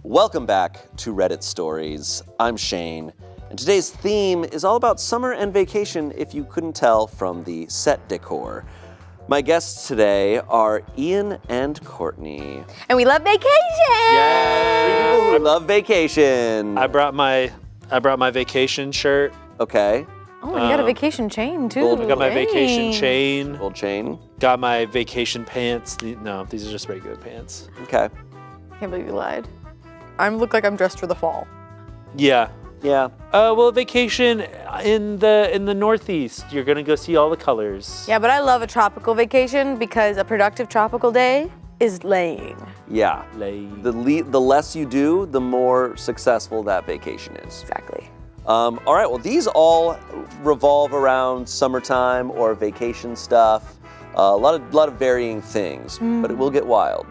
Welcome back to Reddit Stories. I'm Shane, and today's theme is all about summer and vacation if you couldn't tell from the set decor. My guests today are Ian and Courtney. And we love vacation! Yes, people who love vacation. I brought my vacation shirt. Okay. Oh, you got a vacation chain too. Gold- I got my vacation chain. Gold chain. Got my vacation pants. No, these are just regular pants. Okay. Can't believe you lied. I look like I'm dressed for the fall. Yeah. Yeah. Well, vacation in the Northeast. You're gonna go see all the colors. Yeah, but I love a tropical vacation because a productive tropical day is laying. Yeah. The less you do, the more successful that vacation is. Exactly. All right, well, these all revolve around summertime or vacation stuff. A lot of varying things, but it will get wild.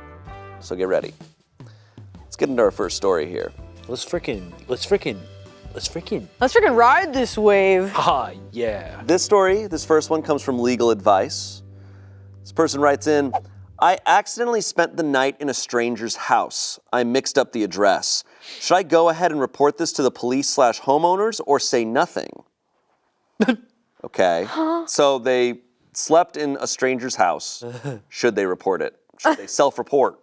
So get ready. Let's get into our first story here. Let's freaking ride this wave. Ah, yeah. This first one comes from Legal Advice. This person writes in, I accidentally spent the night in a stranger's house. I mixed up the address. Should I go ahead and report this to the police/homeowners or say nothing? Okay, so they slept in a stranger's house. Should they report it? Should they self-report?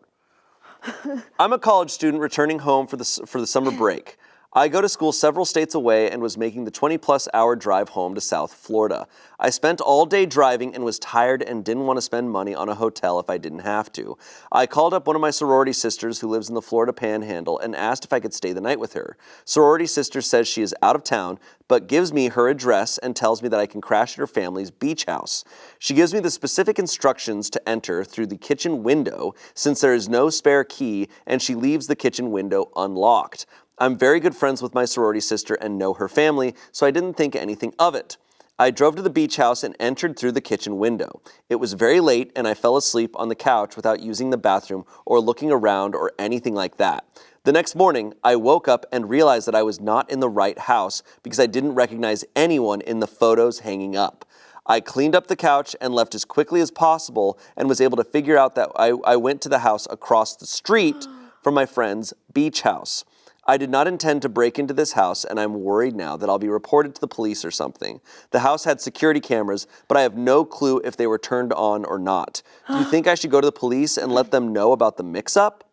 I'm a college student returning home for the summer break. I go to school several states away and was making the 20-plus hour drive home to South Florida. I spent all day driving and was tired and didn't want to spend money on a hotel if I didn't have to. I called up one of my sorority sisters who lives in the Florida Panhandle and asked if I could stay the night with her. Sorority sister says she is out of town, but gives me her address and tells me that I can crash at her family's beach house. She gives me the specific instructions to enter through the kitchen window since there is no spare key, and she leaves the kitchen window unlocked. I'm very good friends with my sorority sister and know her family, so I didn't think anything of it. I drove to the beach house and entered through the kitchen window. It was very late and I fell asleep on the couch without using the bathroom or looking around or anything like that. The next morning, I woke up and realized that I was not in the right house because I didn't recognize anyone in the photos hanging up. I cleaned up the couch and left as quickly as possible and was able to figure out that I went to the house across the street from my friend's beach house. I did not intend to break into this house, and I'm worried now that I'll be reported to the police or something. The house had security cameras, but I have no clue if they were turned on or not. Do you think I should go to the police and let them know about the mix-up?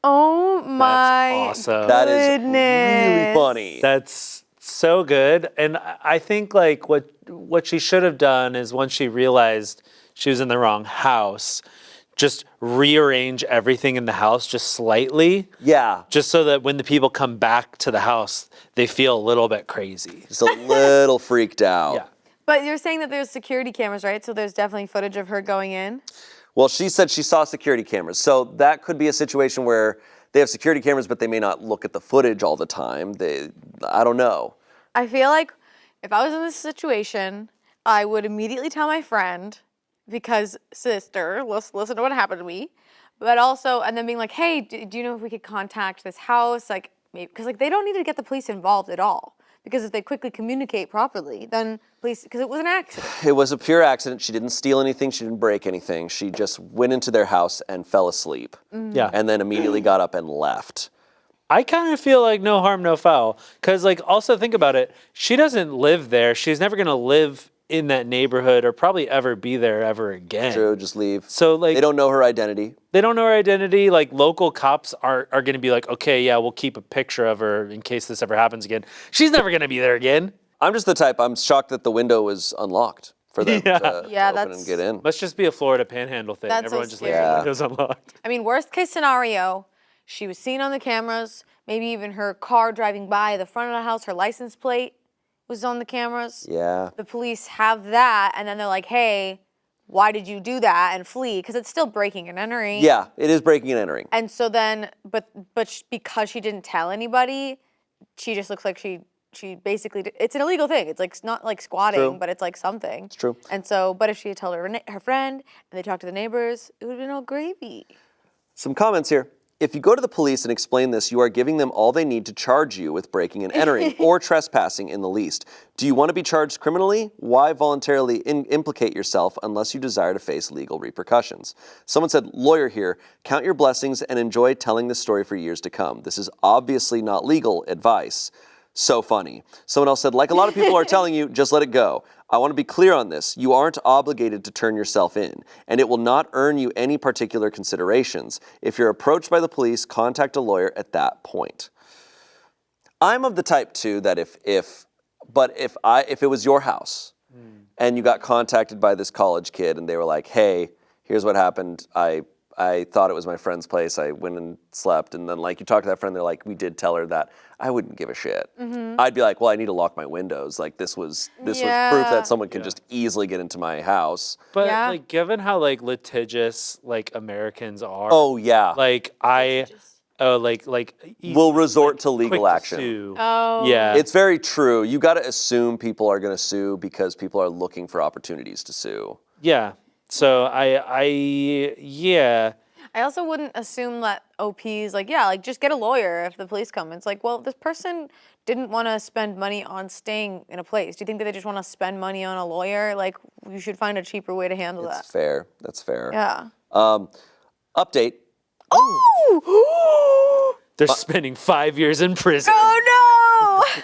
Oh my That's awesome. That is really funny. That's so good. And I think like what she should have done is once she realized she was in the wrong house, just rearrange everything in the house just slightly. Yeah. Just so that when the people come back to the house, they feel a little bit crazy. Just a little freaked out. Yeah. But you're saying that there's security cameras, right? So there's definitely footage of her going in? Well, she said she saw security cameras. So that could be a situation where they have security cameras, but they may not look at the footage all the time. I don't know. I feel like if I was in this situation, I would immediately tell my friend, because sister, listen to what happened to me, but also, and then being like, hey, do you know if we could contact this house? Like, maybe, because like they don't need to get the police involved at all. Because if they quickly communicate properly, then police, because it was an accident. It was a pure accident. She didn't steal anything. She didn't break anything. She just went into their house and fell asleep. Yeah. And then immediately got up and left. I kind of feel like no harm, no foul. Because like also think about it. She doesn't live there. She's never going to live in that neighborhood or probably ever be there ever again. True, just leave. So like they don't know her identity. They don't know her identity. Like local cops are going to be like, okay, yeah, we'll keep a picture of her in case this ever happens again. She's never going to be there again. I'm just the type, I'm shocked that the window was unlocked for them to open and get in. Must just be a Florida Panhandle thing. That's Everyone so just leaves scary. their windows unlocked. I mean, worst case scenario, she was seen on the cameras, maybe even her car driving by the front of the house, her license plate was on the cameras. Yeah. The police have that, and then they're like, hey, why did you do that, and flee? Because it's still breaking and entering. Yeah, it is breaking and entering. And so then, because she didn't tell anybody, she just looks like she basically, it's an illegal thing. It's like not like squatting, True. but it's like something. It's true. And so, but if she had told her friend, and they talked to the neighbors, it would have been all gravy. Some comments here. If you go to the police and explain this, you are giving them all they need to charge you with breaking and entering or trespassing in the least. Do you want to be charged criminally? Why voluntarily implicate yourself unless you desire to face legal repercussions? Someone said, lawyer here, count your blessings and enjoy telling this story for years to come. This is obviously not legal advice. So funny. Someone else said, like a lot of people are telling you, just let it go. I want to be clear on this. You aren't obligated to turn yourself in, and it will not earn you any particular considerations. If you're approached by the police, contact a lawyer at that point. I'm of the type too that if it was your house and you got contacted by this college kid and they were like, hey, here's what happened. I thought it was my friend's place. I went and slept. And then like you talk to that friend, they're like, we did tell her that. I wouldn't give a shit. I'd be like, well, I need to lock my windows. Like this was proof that someone can just easily get into my house. But like, given how like litigious like Americans are. Oh yeah. Like we'll resort to legal quick to action. sue. Oh. Yeah. It's very true. You got to assume people are going to sue because people are looking for opportunities to sue. Yeah. So I also wouldn't assume that OP's like just get a lawyer if the police come. It's like, well, this person didn't want to spend money on staying in a place. Do you think that they just want to spend money on a lawyer? Like, you should find a cheaper way to handle that. That's fair. That's fair. Yeah. Update. Oh! they're spending 5 years in prison. Oh no!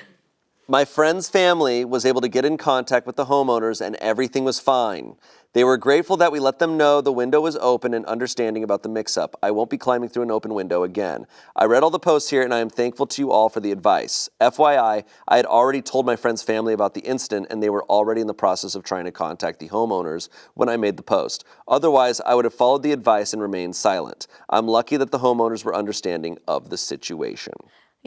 My friend's family was able to get in contact with the homeowners and everything was fine. They were grateful that we let them know the window was open and understanding about the mix-up. I won't be climbing through an open window again. I read all the posts here and I am thankful to you all for the advice. FYI, I had already told my friend's family about the incident and they were already in the process of trying to contact the homeowners when I made the post. Otherwise, I would have followed the advice and remained silent. I'm lucky that the homeowners were understanding of the situation.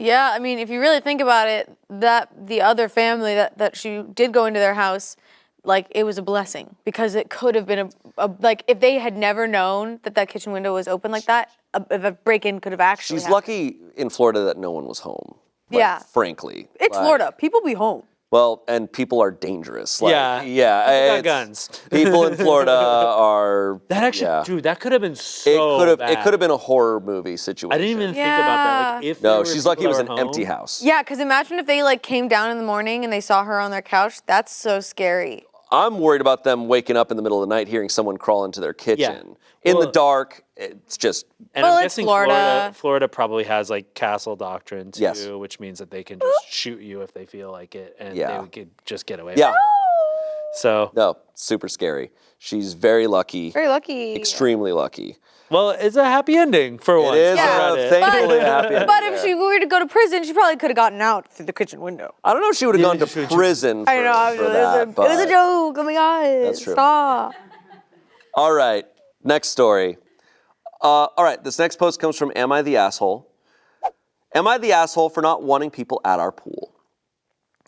Yeah, I mean, if you really think about it, that the other family that she did go into their house, like, it was a blessing because it could have been like, if they had never known that kitchen window was open like that, if a break-in could have actually She's happened. lucky in Florida that no one was home. Like, Yeah. Frankly. It's Florida. People be home. Well, and people are dangerous. Like, Yeah. Yeah. People got guns. People in Florida are. That actually, dude, that could have been so It bad. could have been a horror movie situation. I didn't even think about that. Like, if there No, were she's lucky it people was at an home- empty house. Yeah, because imagine if they, like, came down in the morning and they saw her on their couch. That's so scary. I'm worried about them waking up in the middle of the night hearing someone crawl into their kitchen. In the Well- dark, it's just. And Well, I'm it's guessing Florida. Florida probably has like castle doctrine too, Yes. which means that they can just shoot you if they feel like it, and Yeah. they could just get away. Yeah. With it. So, No, super scary. She's very lucky. Very lucky. Extremely lucky. well, it's a happy ending for once. It is Yeah. thankfully a happy ending But if there. she were to go to prison, she probably could have gotten out through the kitchen window. I don't know if she would have gone to prison for, I know. for that. It was a joke. Oh my God. That's true. Stop. All right, next story. All right, this next post comes from Am I the Asshole? Am I the asshole for not wanting people at our pool?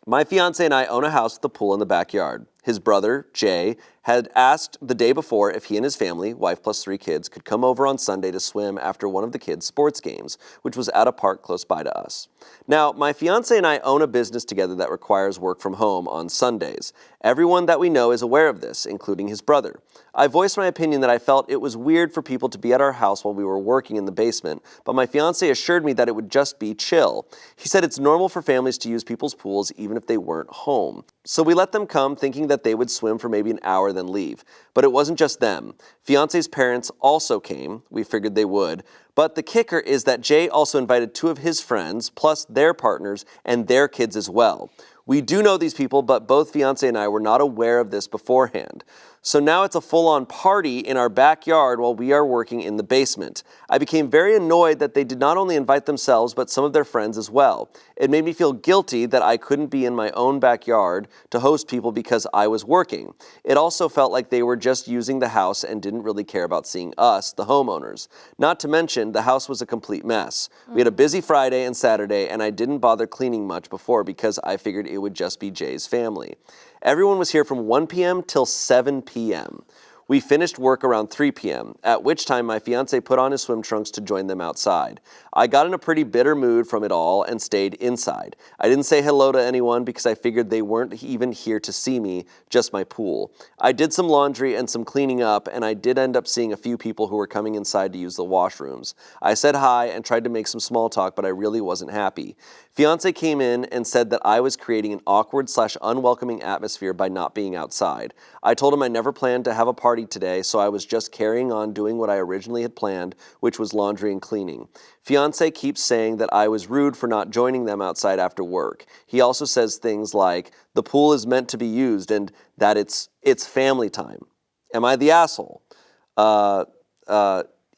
My fiance and I own a house with a pool in the backyard. His brother, Jay, had asked the day before if he and his family, wife plus 3 kids, could come over on Sunday to swim after one of the kids' sports games, which was at a park close by to us. Now, my fiance and I own a business together that requires work from home on Sundays. Everyone that we know is aware of this, including his brother. I voiced my opinion that I felt it was weird for people to be at our house while we were working in the basement, but my fiance assured me that it would just be chill. He said it's normal for families to use people's pools even if they weren't home. So we let them come thinking that they would swim for maybe an hour then leave. But it wasn't just them. Fiance's parents also came. We figured they would. But the kicker is that Jay also invited 2 of his friends, plus their partners and their kids as well. We do know these people, but both fiance and I were not aware of this beforehand. So now it's a full-on party in our backyard while we are working in the basement. I became very annoyed that they did not only invite themselves, but some of their friends as well. It made me feel guilty that I couldn't be in my own backyard to host people because I was working. It also felt like they were just using the house and didn't really care about seeing us, the homeowners. Not to mention, the house was a complete mess. We had a busy Friday and Saturday, and I didn't bother cleaning much before because I figured it would just be Jay's family. Everyone was here from 1 p.m. till 7 p.m. We finished work around 3 p.m., at which time my fiance put on his swim trunks to join them outside. I got in a pretty bitter mood from it all and stayed inside. I didn't say hello to anyone because I figured they weren't even here to see me, just my pool. I did some laundry and some cleaning up, and I did end up seeing a few people who were coming inside to use the washrooms. I said hi and tried to make some small talk, but I really wasn't happy. Fiance came in and said that I was creating an awkward/unwelcoming atmosphere by not being outside. I told him I never planned to have a party today, so I was just carrying on doing what I originally had planned, which was laundry and cleaning. Fiance keeps saying that I was rude for not joining them outside after work. He also says things like, the pool is meant to be used and that it's family time. Am I the asshole?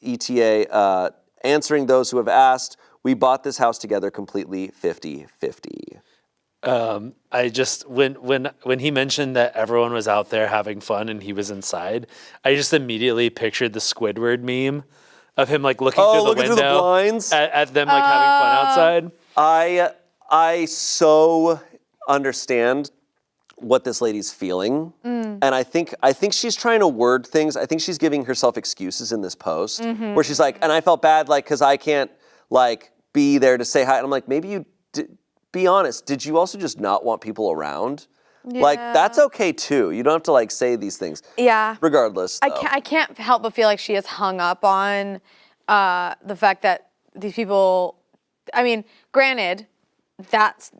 ETA, answering those who have asked, we bought this house together completely 50-50. I just when he mentioned that everyone was out there having fun and he was inside, I just immediately pictured the Squidward meme of him like looking through the window through the blinds at them like having fun outside. I so understand what this lady's feeling, and I think she's trying to word things. I think she's giving herself excuses in this post where she's like, and I felt bad like because I can't like be there to say hi. And I'm like, maybe you. Be honest, did you also just not want people around? Yeah. Like, that's okay too. You don't have to like say these things. Yeah. Regardless, though. I can't help but feel like she is hung up on the fact that these people, I mean, granted, that's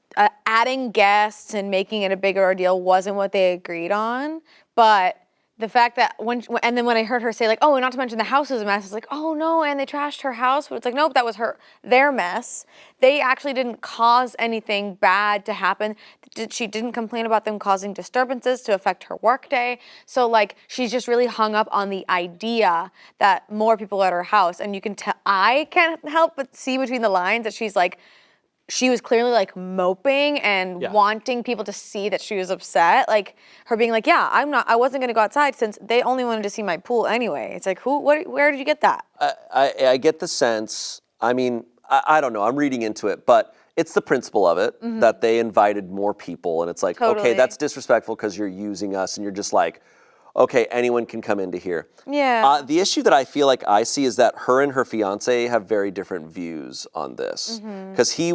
adding guests and making it a bigger ordeal wasn't what they agreed on, but the fact that and then when I heard her say like, oh, and not to mention the house is a mess, it's like, oh no, and they trashed her house, but it's like, nope, that was their mess. They actually didn't cause anything bad to happen. She didn't complain about them causing disturbances to affect her workday. So like, she's just really hung up on the idea that more people are at her house, and you can tell, I can't help but see between the lines that she's like, she was clearly like moping and wanting people to see that she was upset. Like her being like, yeah, I wasn't gonna go outside since they only wanted to see my pool anyway. It's like, where did you get that? I get the sense, I mean, I don't know, I'm reading into it, but it's the principle of it that they invited more people, and it's like, okay, that's disrespectful because you're using us, and you're just like, okay, anyone can come into here. Yeah. The issue that I feel like I see is that her and her fiance have very different views on this. Because he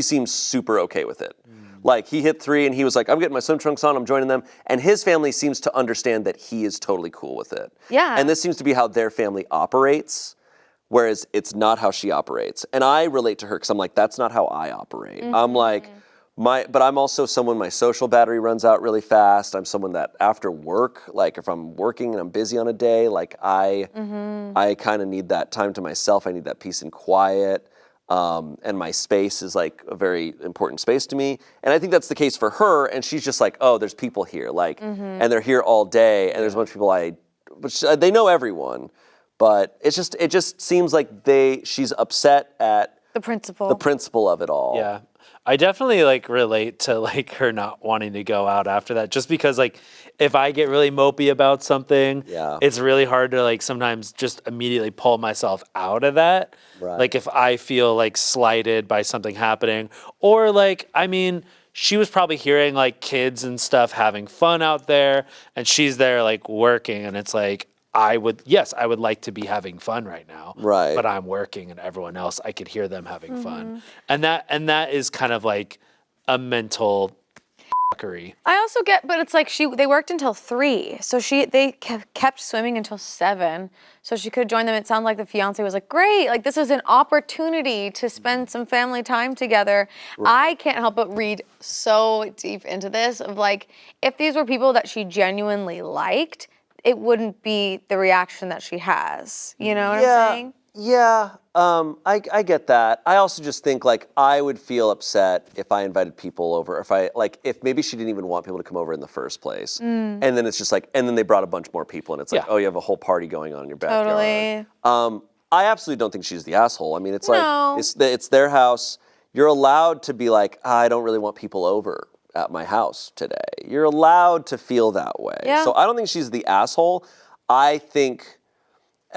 seems super okay with it. Like, he hit 3 and he was like, I'm getting my swim trunks on, I'm joining them. And his family seems to understand that he is totally cool with it. Yeah. And this seems to be how their family operates, whereas it's not how she operates. And I relate to her because I'm like, that's not how I operate. I'm like, but I'm also someone, my social battery runs out really fast. I'm someone that after work, like if I'm working and I'm busy on a day, like I kind of need that time to myself. I need that peace and quiet. And my space is like a very important space to me. And I think that's the case for her. And she's just like, oh, there's people here, like, and they're here all day. And there's a bunch of people which they know everyone, but it just seems like she's upset at the principle of it all. Yeah. I definitely like relate to like her not wanting to go out after that, just because like if I get really mopey about something, it's really hard to like sometimes just immediately pull myself out of that. Right. Like if I feel like slighted by something happening, or like, I mean, she was probably hearing like kids and stuff having fun out there, and she's there like working, and it's like, I would like to be having fun right now. Right. But I'm working, and everyone else, I could hear them having fun. And that is kind of like a mental fuckery. I also get, but it's like they worked until 3, so they kept swimming until 7, so she could have joined them. It sounded like the fiance was like, great, like this is an opportunity to spend some family time together. Right. I can't help but read so deep into this of like, if these were people that she genuinely liked, it wouldn't be the reaction that she has. You know what I'm saying? Yeah, I get that. I also just think like I would feel upset if I invited people over, if maybe she didn't even want people to come over in the first place. And then it's just like, and then they brought a bunch more people and it's like, oh, you have a whole party going on in your backyard. Totally. I absolutely don't think she's the asshole. I mean, it's like, it's their house. You're allowed to be like, I don't really want people over at my house today. You're allowed to feel that way. Yeah. So I don't think she's the asshole. I think,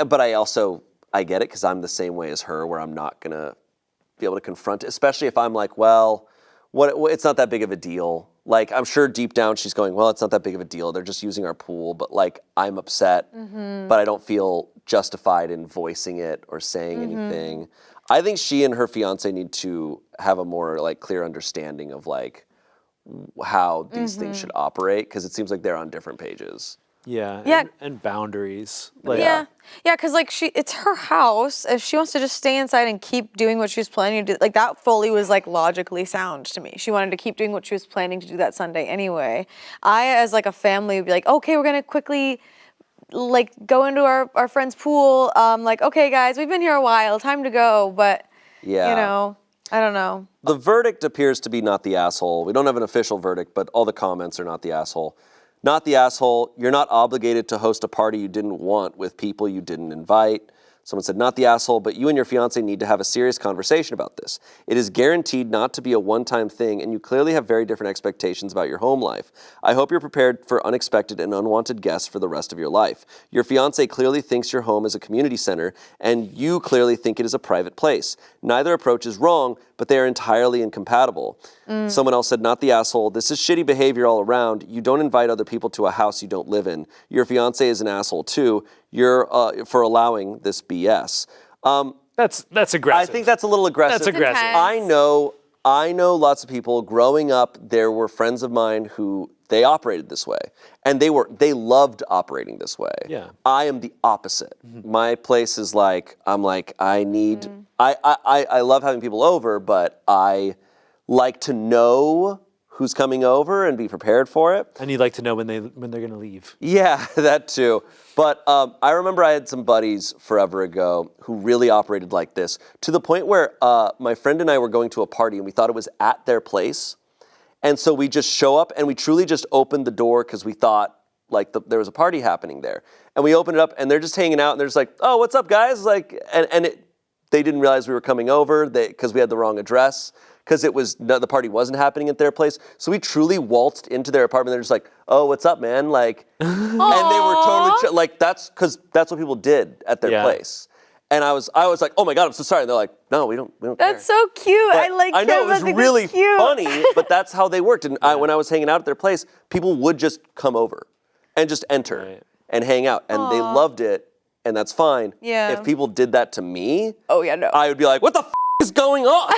but I get it because I'm the same way as her where I'm not going to be able to confront it, especially if I'm like, well, it's not that big of a deal. Like, I'm sure deep down she's going, well, it's not that big of a deal. They're just using our pool. But, like, I'm upset, but I don't feel justified in voicing it or saying anything. I think she and her fiance need to have a more, like, clear understanding of, like, how these things should operate, because it seems like they're on different pages. Yeah. And boundaries. Like, Yeah, because like it's her house. If she wants to just stay inside and keep doing what she was planning to do, like that fully was like logically sound to me. She wanted to keep doing what she was planning to do that Sunday anyway. I, as like a family, would be like, okay, we're gonna quickly like go into our friend's pool. Like, okay, guys, we've been here a while, time to go. But you know, I don't know. The verdict appears to be not the asshole. We don't have an official verdict, but all the comments are not the asshole. Not the asshole. You're not obligated to host a party you didn't want with people you didn't invite. Someone said, not the asshole, but you and your fiance need to have a serious conversation about this. It is guaranteed not to be a one-time thing, and you clearly have very different expectations about your home life. I hope you're prepared for unexpected and unwanted guests for the rest of your life. Your fiance clearly thinks your home is a community center, and you clearly think it is a private place. Neither approach is wrong, but they are entirely incompatible. Someone else said, not the asshole. This is shitty behavior all around. You don't invite other people to a house you don't live in. Your fiance is an asshole too. You're for allowing this BS. That's aggressive. I think that's a little aggressive. That's aggressive. Intense. I know lots of people. Growing up, there were friends of mine who they operated this way, and they loved operating this way. Yeah. I am the opposite. My place is like, I love having people over, but I like to know who's coming over and be prepared for it. And you'd like to know when they're going to leave. Yeah, that too. But I remember I had some buddies forever ago who really operated like this, to the point where my friend and I were going to a party and we thought it was at their place. And so we just show up and we truly just opened the door because we thought like there was a party happening there. And we opened it up and they're just hanging out and they're just like, oh, what's up, guys? Like, they didn't realize we were coming over because we had the wrong address, because the party wasn't happening at their place. So we truly waltzed into their apartment. They're just like, oh, what's up, man? Like, and they were totally like, that's what people did at their place. And I was like, oh my God, I'm so sorry. And they're like, no, we don't care. That's so cute. But I know, it was really cute. funny, but that's how they worked. And when I was hanging out at their place, people would just come over and just enter and hang out. And they loved it, and that's fine. Yeah. If people did that to me, Oh yeah, no. I would be like, what the f*** is going on?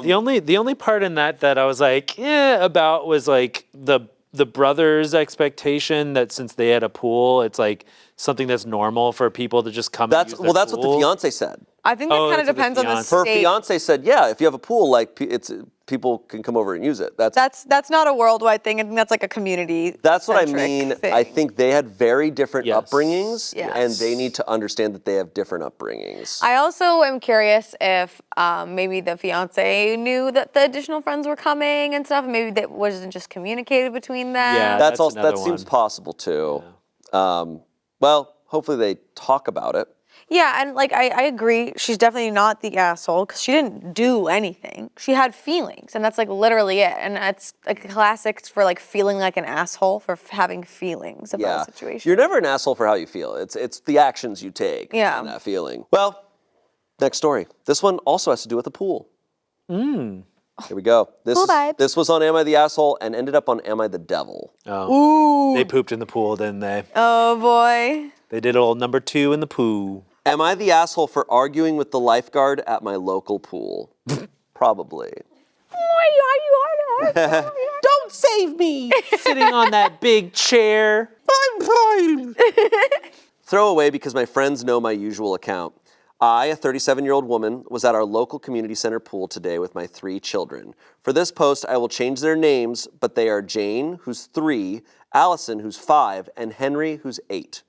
The only part in that I was like, about was like the brother's expectation that since they had a pool, it's like something that's normal for people to just come and use their that's what the pool. fiance said. I think that kind of that's what the depends on the fiance- Her state. fiance said, yeah, if you have a pool, like people can come over and use it. That's not a worldwide thing. I think that's like a community. That's what I mean. thing. I think they had very different Yes. upbringings, Yes. and they need to understand that they have different upbringings. I also am curious if maybe the fiance knew that the additional friends were coming and stuff, and maybe that wasn't just communicated between them. Yeah. That's also another that seems one. possible too. Well, hopefully they talk about it. Yeah, and like I agree, she's definitely not the asshole because she didn't do anything. She had feelings, and that's like literally it. And it's like a classic for like feeling like an asshole for having feelings about a situation. You're never an asshole for how you feel. It's the actions you take. Yeah. And that feeling. Well, next story. This one also has to do with the pool. Here we go. Pool vibes. This was on Am I the Asshole and ended up on Am I the Devil? Ooh. They pooped in the pool, didn't they? Oh boy. They did old number 2 in the poo. Am I the asshole for arguing with the lifeguard at my local pool? Probably. Don't save me! Sitting on that big chair. I'm fine! Throw away because my friends know my usual account. I, a 37-year-old woman, was at our local community center pool today with my 3 children. For this post, I will change their names, but they are Jane, who's 3, Allison, who's 5, and Henry, who's 8.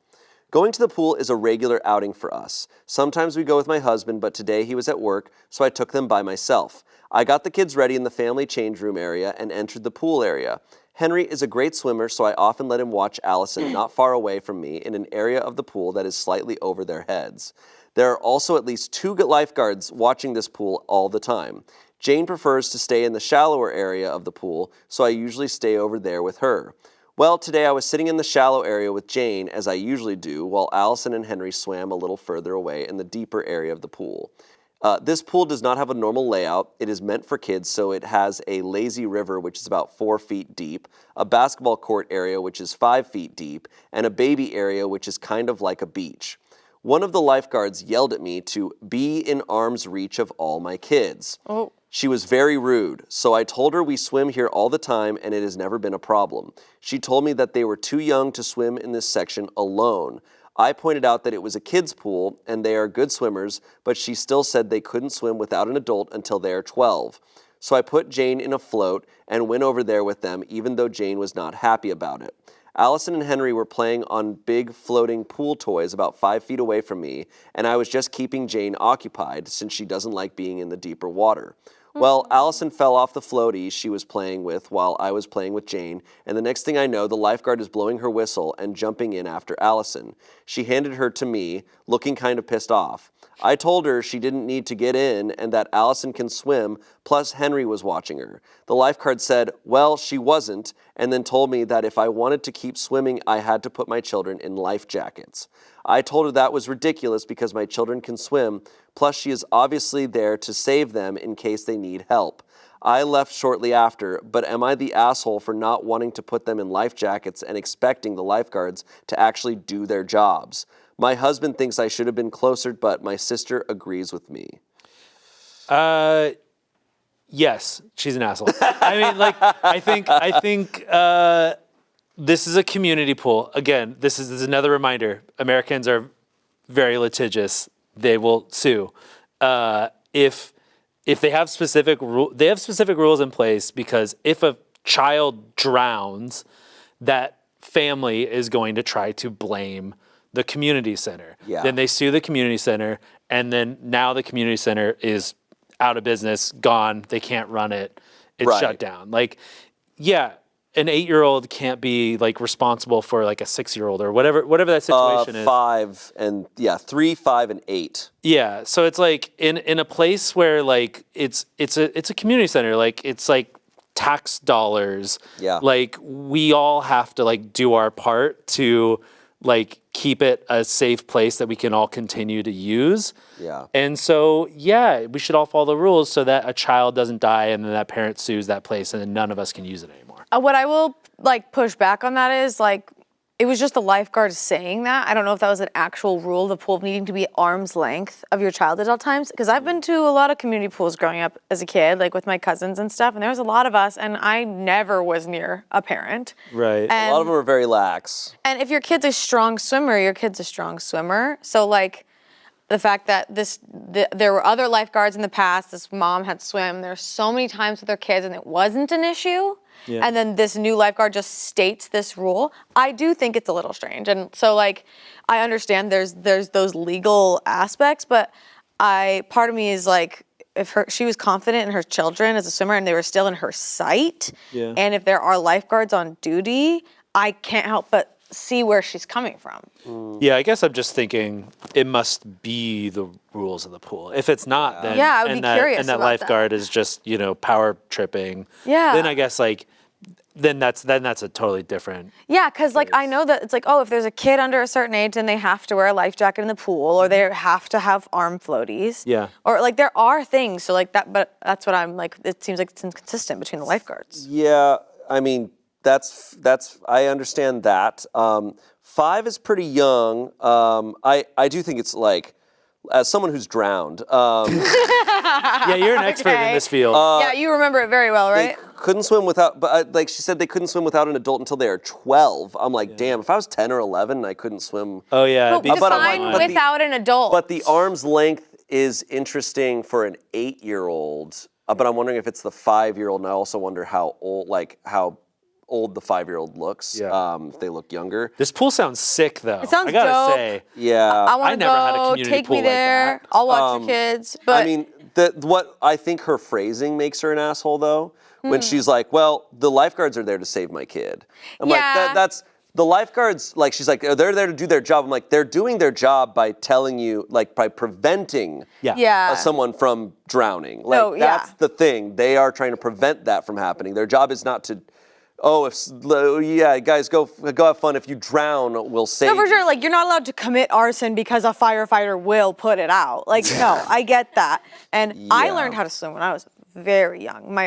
Going to the pool is a regular outing for us. Sometimes we go with my husband, but today he was at work, so I took them by myself. I got the kids ready in the family change room area and entered the pool area. Henry is a great swimmer, so I often let him watch Allison not far away from me in an area of the pool that is slightly over their heads. There are also at least 2 lifeguards watching this pool all the time. Jane prefers to stay in the shallower area of the pool, so I usually stay over there with her. Well, today I was sitting in the shallow area with Jane, as I usually do, while Allison and Henry swam a little further away in the deeper area of the pool. This pool does not have a normal layout. It is meant for kids, so it has a lazy river, which is about 4 feet deep, a basketball court area, which is 5 feet deep, and a baby area, which is kind of like a beach. One of the lifeguards yelled at me to be in arm's reach of all my kids. Oh. She was very rude, so I told her we swim here all the time and it has never been a problem. She told me that they were too young to swim in this section alone. I pointed out that it was a kids' pool and they are good swimmers, but she still said they couldn't swim without an adult until they are 12. So I put Jane in a float and went over there with them, even though Jane was not happy about it. Allison and Henry were playing on big floating pool toys about 5 feet away from me, and I was just keeping Jane occupied since she doesn't like being in the deeper water. Well, Allison fell off the floaty she was playing with while I was playing with Jane, and the next thing I know, the lifeguard is blowing her whistle and jumping in after Allison. She handed her to me, looking kind of pissed off. I told her she didn't need to get in and that Allison can swim, plus Henry was watching her. The lifeguard said, well, she wasn't, and then told me that if I wanted to keep swimming, I had to put my children in life jackets. I told her that was ridiculous because my children can swim, plus she is obviously there to save them in case they need help. I left shortly after, but am I the asshole for not wanting to put them in life jackets and expecting the lifeguards to actually do their jobs? My husband thinks I should have been closer, but my sister agrees with me. Yes, she's an asshole. I mean, like, I think this is a community pool. Again, this is another reminder. Americans are very litigious. They will sue. If they have specific rules in place, because if a child drowns, that family is going to try to blame the community center. Yeah. Then they sue the community center, and then now the community center is out of business, gone. They can't run it. It's Right. shut down. Like, yeah, an 8-year-old can't be like responsible for like a 6-year-old or whatever that situation is. 5 and 3, 5, and 8. Yeah, so it's like in a place where like it's a community center, like it's like tax dollars. Yeah. Like we all have to like do our part to like keep it a safe place that we can all continue to use. Yeah. And so, yeah, we should all follow the rules so that a child doesn't die and then that parent sues that place and then none of us can use it anymore. What I will like push back on that is like, it was just the lifeguard saying that. I don't know if that was an actual rule, the pool needing to be arm's length of your child at all times. Because I've been to a lot of community pools growing up as a kid, like with my cousins and stuff, and there was a lot of us, and I never was near a parent. Right. And, A lot of them are very lax. and if your kid's a strong swimmer, your kid's a strong swimmer. So like the fact that there were other lifeguards in the past, this mom had swim, there's so many times with their kids and it wasn't an issue. Yeah. And then this new lifeguard just states this rule. I do think it's a little strange. And so like, I understand there's those legal aspects, but part of me is like, if she was confident in her children as a swimmer and they were still in her sight, Yeah. and if there are lifeguards on duty, I can't help but see where she's coming from. Yeah, I guess I'm just thinking it must be the rules of the pool. If it's not, then Yeah, I would be curious and that about lifeguard is just power tripping. Yeah. Then I guess like then that's a totally different. Yeah, because like I know that it's like, oh, if there's a kid under a certain age, then they have to wear a life jacket in the pool, or they have to have arm floaties. Yeah. Or like there are things. So like that, but that's what I'm like. It seems like it's inconsistent between the lifeguards. Yeah, I mean, that's I understand that. 5 is pretty young. I do think it's like, as someone who's drowned, Yeah, you're an expert in Okay. this field. Yeah, you remember it very well, they right? couldn't swim without, but like she said, they couldn't swim without an adult until they are 12. I'm like, damn, if I was 10 or 11 and I couldn't swim. Oh yeah, But it'd be but I'm like, define but the- without an adult. But the arm's length is interesting for an 8-year-old. But I'm wondering if it's the 5-year-old, and I also wonder how old the 5-year-old looks. Yeah. If they look younger. This pool sounds sick though. It sounds I gotta dope. say. Yeah. I want to never had a go. community Take pool me like there. that. I'll watch your kids. But I mean, what I think her phrasing makes her an asshole, though, when she's like, well, the lifeguards are there to save my kid. I'm Yeah. like, that's, the lifeguards, like, she's like, they're there to do their job. I'm like, they're doing their job by telling you, like, by preventing yeah. someone from drowning. Like, No, yeah. that's the thing. They are trying to prevent that from happening. Their job is not to oh, yeah, guys, go have fun. If you drown, we'll save No, for you. sure. Like, you're not allowed to commit arson because a firefighter will put it out. Like, no, I get that. And I Yeah. learned how to swim when I was very young.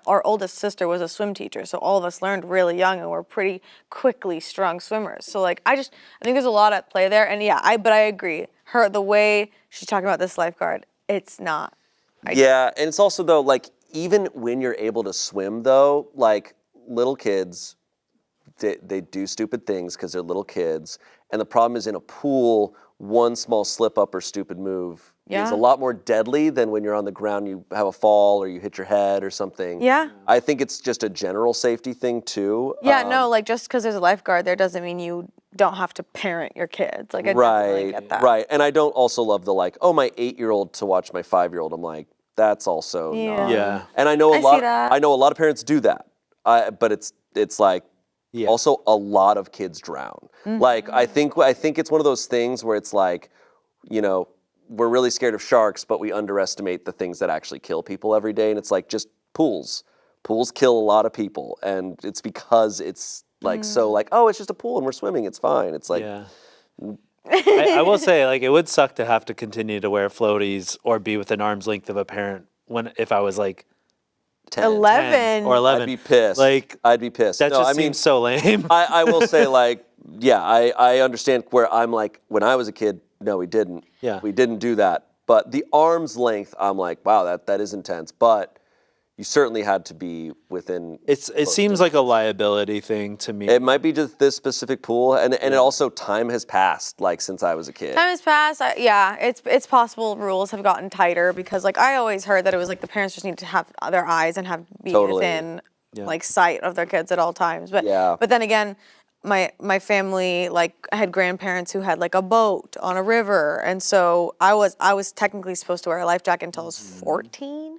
Our oldest sister was a swim teacher, so all of us learned really young and we're pretty quickly strong swimmers. So like, I think there's a lot at play there. And yeah, but I agree. The way she's talking about this lifeguard, it's not. Yeah, and it's also though, like, even when you're able to swim though, like little kids, they do stupid things because they're little kids. And the problem is in a pool, one small slip up or stupid move is a lot more deadly than when you're on the ground, you have a fall or you hit your head or something. Yeah. I think it's just a general safety thing too. Yeah, no, like just because there's a lifeguard there doesn't mean you don't have to parent your kids. Like I definitely get that. Right. And I don't also love the like, oh, my 8-year-old to watch my 5-year-old. I'm like, that's also not. Yeah. And I know I see that. I know a lot of parents do that. But it's like also a lot of kids drown. Like I think it's one of those things where it's like, you know, we're really scared of sharks, but we underestimate the things that actually kill people every day. And it's like just pools. Pools kill a lot of people, and it's because it's like so like, oh, it's just a pool and we're swimming, it's fine. It's like I will say, like, it would suck to have to continue to wear floaties or be within arm's length of a parent if I was like 10. 11 or 11. I'd be pissed. Like, I'd be pissed. That just seems so lame. I will say, like, yeah, I understand where I'm like, when I was a kid, no, we didn't. Yeah. We didn't do that. But the arm's length, I'm like, wow, that is intense. But you certainly had to be within. It seems like a liability thing to me. It might be just this specific pool, and it also time has passed, like since I was a kid. Time has passed. It's possible rules have gotten tighter because like I always heard that it was like the parents just need to have their eyes and be within like sight of their kids at all times. But then again, my family, like I had grandparents who had like a boat on a river, and so I was technically supposed to wear a life jacket until I was 14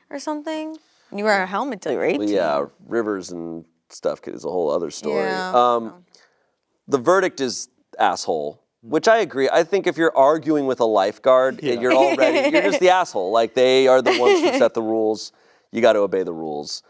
or something. And you wear a helmet till you're 18. Well, yeah, rivers and stuff is a whole other story. Yeah. The verdict is asshole, which I agree. I think if you're arguing with a lifeguard, you're just the asshole. Like they are the ones who set the rules. You got to obey the rules.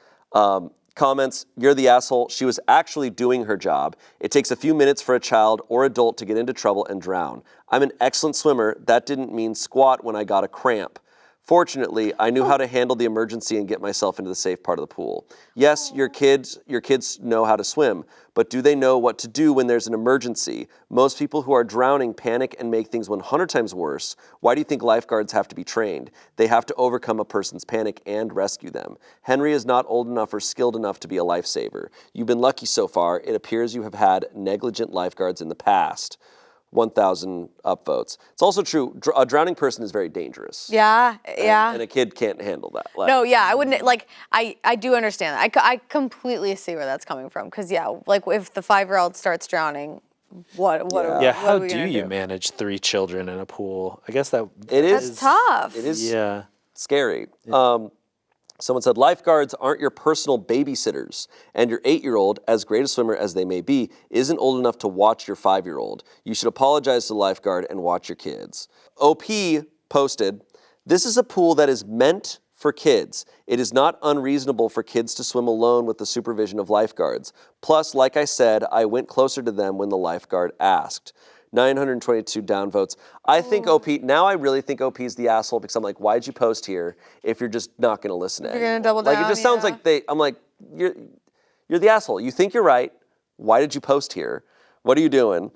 Comments, you're the asshole. She was actually doing her job. It takes a few minutes for a child or adult to get into trouble and drown. I'm an excellent swimmer. That didn't mean squat when I got a cramp. Fortunately, I knew how to handle the emergency and get myself into the safe part of the pool. Yes, your kids know how to swim, but do they know what to do when there's an emergency? Most people who are drowning panic and make things 100 times worse. Why do you think lifeguards have to be trained? They have to overcome a person's panic and rescue them. Henry is not old enough or skilled enough to be a lifesaver. You've been lucky so far. It appears you have had negligent lifeguards in the past. 1,000 upvotes. It's also true, a drowning person is very dangerous. Yeah. And a kid can't handle that. Like, No, yeah, I wouldn't, like, I do understand that. I completely see where that's coming from. Because, yeah, like, if the 5-year-old starts drowning, what how are we do gonna you manage 3 children in a pool? I guess that's tough. It is scary. Someone said, lifeguards aren't your personal babysitters, and your 8-year-old, as great a swimmer as they may be, isn't old enough to watch your 5-year-old. You should apologize to the lifeguard and watch your kids. OP posted, this is a pool that is meant for kids. It is not unreasonable for kids to swim alone with the supervision of lifeguards. Plus, like I said, I went closer to them when the lifeguard asked. 922 downvotes. I think OP, now I really think OP is the asshole because I'm like, why'd you post here if you're just not going to listen to it? You're going to double down, Like, it just sounds like I'm like, you're the asshole. You think you're right. Why did you post here? What are you doing?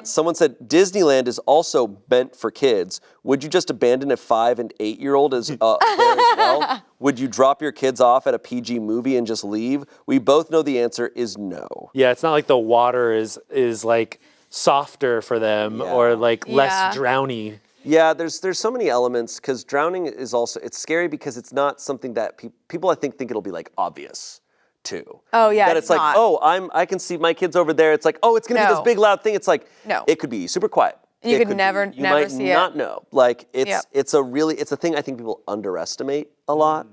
Someone said, Disneyland is also meant for kids. Would you just abandon a 5 and 8-year-old there as well? Would you drop your kids off at a PG movie and just leave? We both know the answer is no. Yeah, it's not like the water is like softer for them or like less drowny. Yeah, there's so many elements because drowning is also, it's scary because it's not something that people I think it'll be like obvious too. Oh yeah, that it's like, not. oh, I can see my kids over there. It's like, oh, it's gonna be this big loud thing. It's like, no, it could be super quiet. You could never see it. You might not know. Like it's a thing I think people underestimate a lot.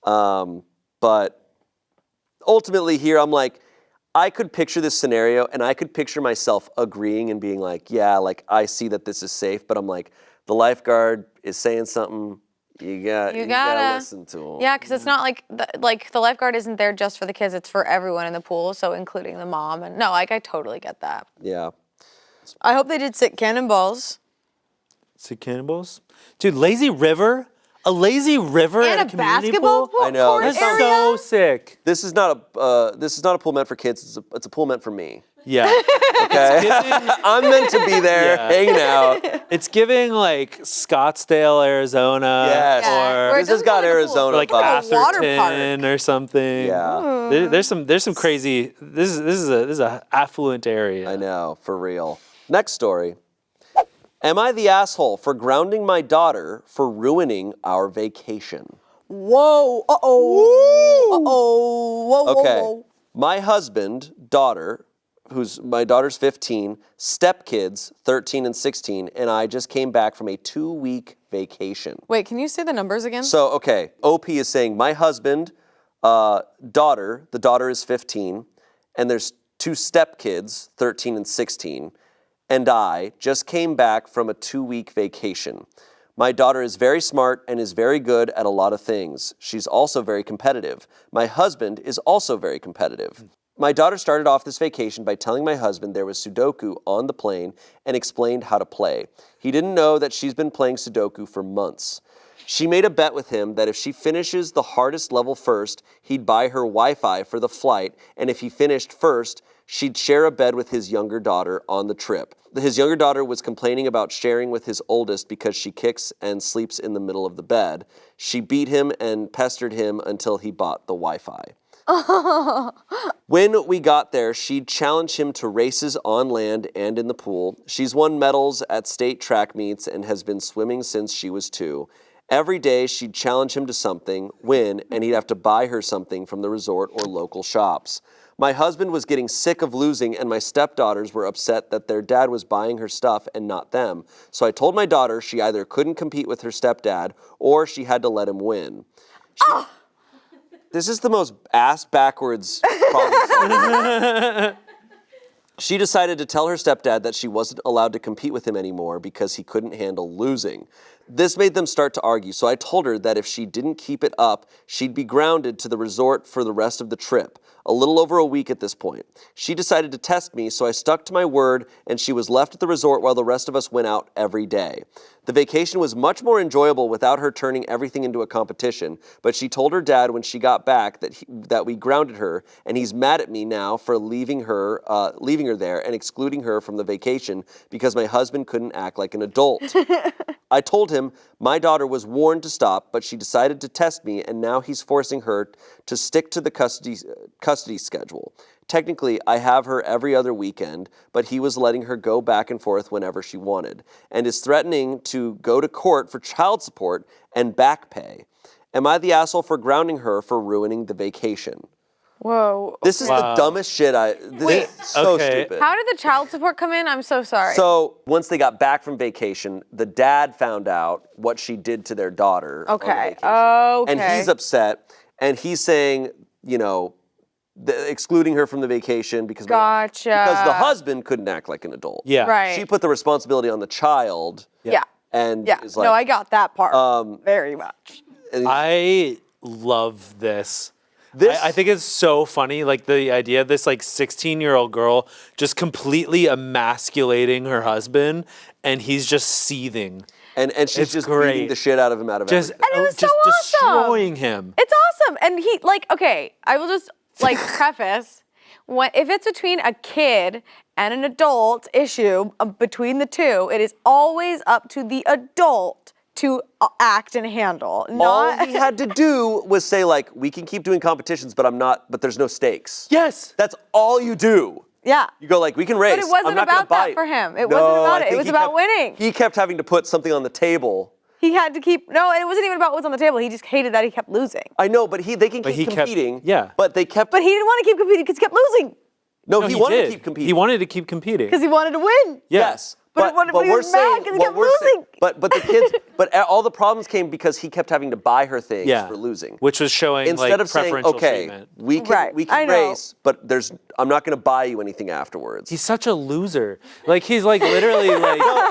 But ultimately here I'm like, I could picture this scenario and I could picture myself agreeing and being like, yeah, like I see that this is safe, but I'm like, the lifeguard is saying something, You gotta listen to them. Yeah, because it's not like the lifeguard isn't there just for the kids. It's for everyone in the pool, so including the mom. And no, like I totally get that. Yeah. I hope they did sick cannonballs. Sick cannonballs? Dude, lazy river? A lazy river And at a a community basketball pool? I know. court That's area? so sick. This is not a pool meant for kids. It's a pool meant for me. Yeah. Okay. I'm meant to be there, Yeah. hanging out. It's giving like Scottsdale, Arizona. Yes. Yeah. Or Where it This has doesn't got feel like a pool. Arizona like vibes. a water Atherton or something. Yeah. There's some crazy. This is a affluent area. I know, for real. Next story. Am I the asshole for grounding my daughter for ruining our vacation? Whoa. Uh-oh. Uh-oh. Whoa, Okay. whoa. My husband, daughter, my daughter's 15, stepkids, 13 and 16, and I just came back from a 2-week vacation. Wait, can you say the numbers again? So, okay, OP is saying my husband, daughter, the daughter is 15, and there's 2 stepkids, 13 and 16, and I just came back from a 2-week vacation. My daughter is very smart and is very good at a lot of things. She's also very competitive. My husband is also very competitive. My daughter started off this vacation by telling my husband there was Sudoku on the plane and explained how to play. He didn't know that she's been playing Sudoku for months. She made a bet with him that if she finishes the hardest level first, he'd buy her Wi-Fi for the flight, and if he finished first, she'd share a bed with his younger daughter on the trip. His younger daughter was complaining about sharing with his oldest because she kicks and sleeps in the middle of the bed. She beat him and pestered him until he bought the Wi-Fi. When we got there, she'd challenge him to races on land and in the pool. She's won medals at state track meets and has been swimming since she was 2. Every day, she'd challenge him to something, win, and he'd have to buy her something from the resort or local shops. My husband was getting sick of losing, and my stepdaughters were upset that their dad was buying her stuff and not them. So I told my daughter she either couldn't compete with her stepdad or she had to let him win. This is the most ass-backwards problem solving. She decided to tell her stepdad that she wasn't allowed to compete with him anymore because he couldn't handle losing. This made them start to argue, so I told her that if she didn't keep it up, she'd be grounded to the resort for the rest of the trip, a little over a week at this point. She decided to test me, so I stuck to my word, and she was left at the resort while the rest of us went out every day. The vacation was much more enjoyable without her turning everything into a competition, but she told her dad when she got back that we grounded her, and he's mad at me now for leaving her there and excluding her from the vacation because my husband couldn't act like an adult. I told him my daughter was warned to stop, but she decided to test me, and now he's forcing her to stick to the custody schedule. Technically, I have her every other weekend, but he was letting her go back and forth whenever she wanted, and is threatening to go to court for child support and back pay. Am I the asshole for grounding her for ruining the vacation? Whoa. This is the dumbest shit this is so stupid. How did the child support come in? I'm so sorry. So once they got back from vacation, the dad found out what she did to their daughter. Okay. On the vacation. Okay. And he's upset, and he's saying, excluding her from the vacation because the husband couldn't act like an adult. Yeah. Right. She put the responsibility on the child. Yeah. And Yeah. is like, No, I got that part very much. I love this. I think it's so funny, like the idea of this like 16-year-old girl just completely emasculating her husband, and he's just seething. And she's It's just great. beating the shit out of him out of everything. And it was just so awesome. destroying him. It's awesome. And he, okay, I will just, preface, if it's between a kid and an adult issue, between the two, it is always up to the adult to act and handle. All he had to do was say, we can keep doing competitions, but there's no stakes. Yes. That's all you do. Yeah. You go we can race. But it wasn't I'm not gonna about that bite. for him. It No, wasn't about I it. It think was he about kept- winning. He kept having to put something on the table. He had to keep, no, and it wasn't even about what's on the table. He just hated that he kept losing. I know, but they can keep he kept- competing. yeah. But they kept. But he didn't want to keep competing because he kept losing no, he wanted did. to keep competing. He wanted to keep competing. because he wanted to win. Yes. But he was mad because he kept losing. But the kids, but all the problems came because he kept having to buy her things for losing. Which was showing instead like of saying, preferential okay, treatment. we can race, but I'm not going to buy you anything afterwards. He's such a loser. Like he's like literally like No,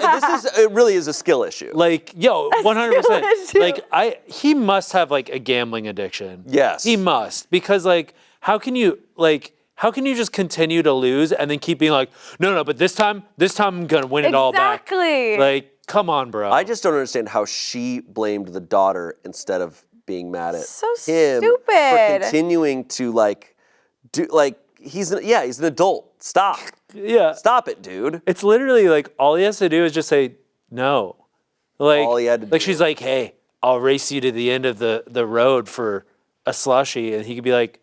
it really is a skill issue. like 100%. issue. Like he must have like a gambling addiction. Yes. He must, because like how can you just continue to lose and then keep being like, no, but this time I'm gonna win it all back. Exactly. Like, come on, bro. I just don't understand how she blamed the daughter instead of being mad at So him stupid. for continuing to he's an adult. Stop. Yeah. Stop it, dude. It's literally like all he has to do is just say no. Like, All he had to like do. she's like, hey, I'll race you to the end of the road for a slushie, and he could be like,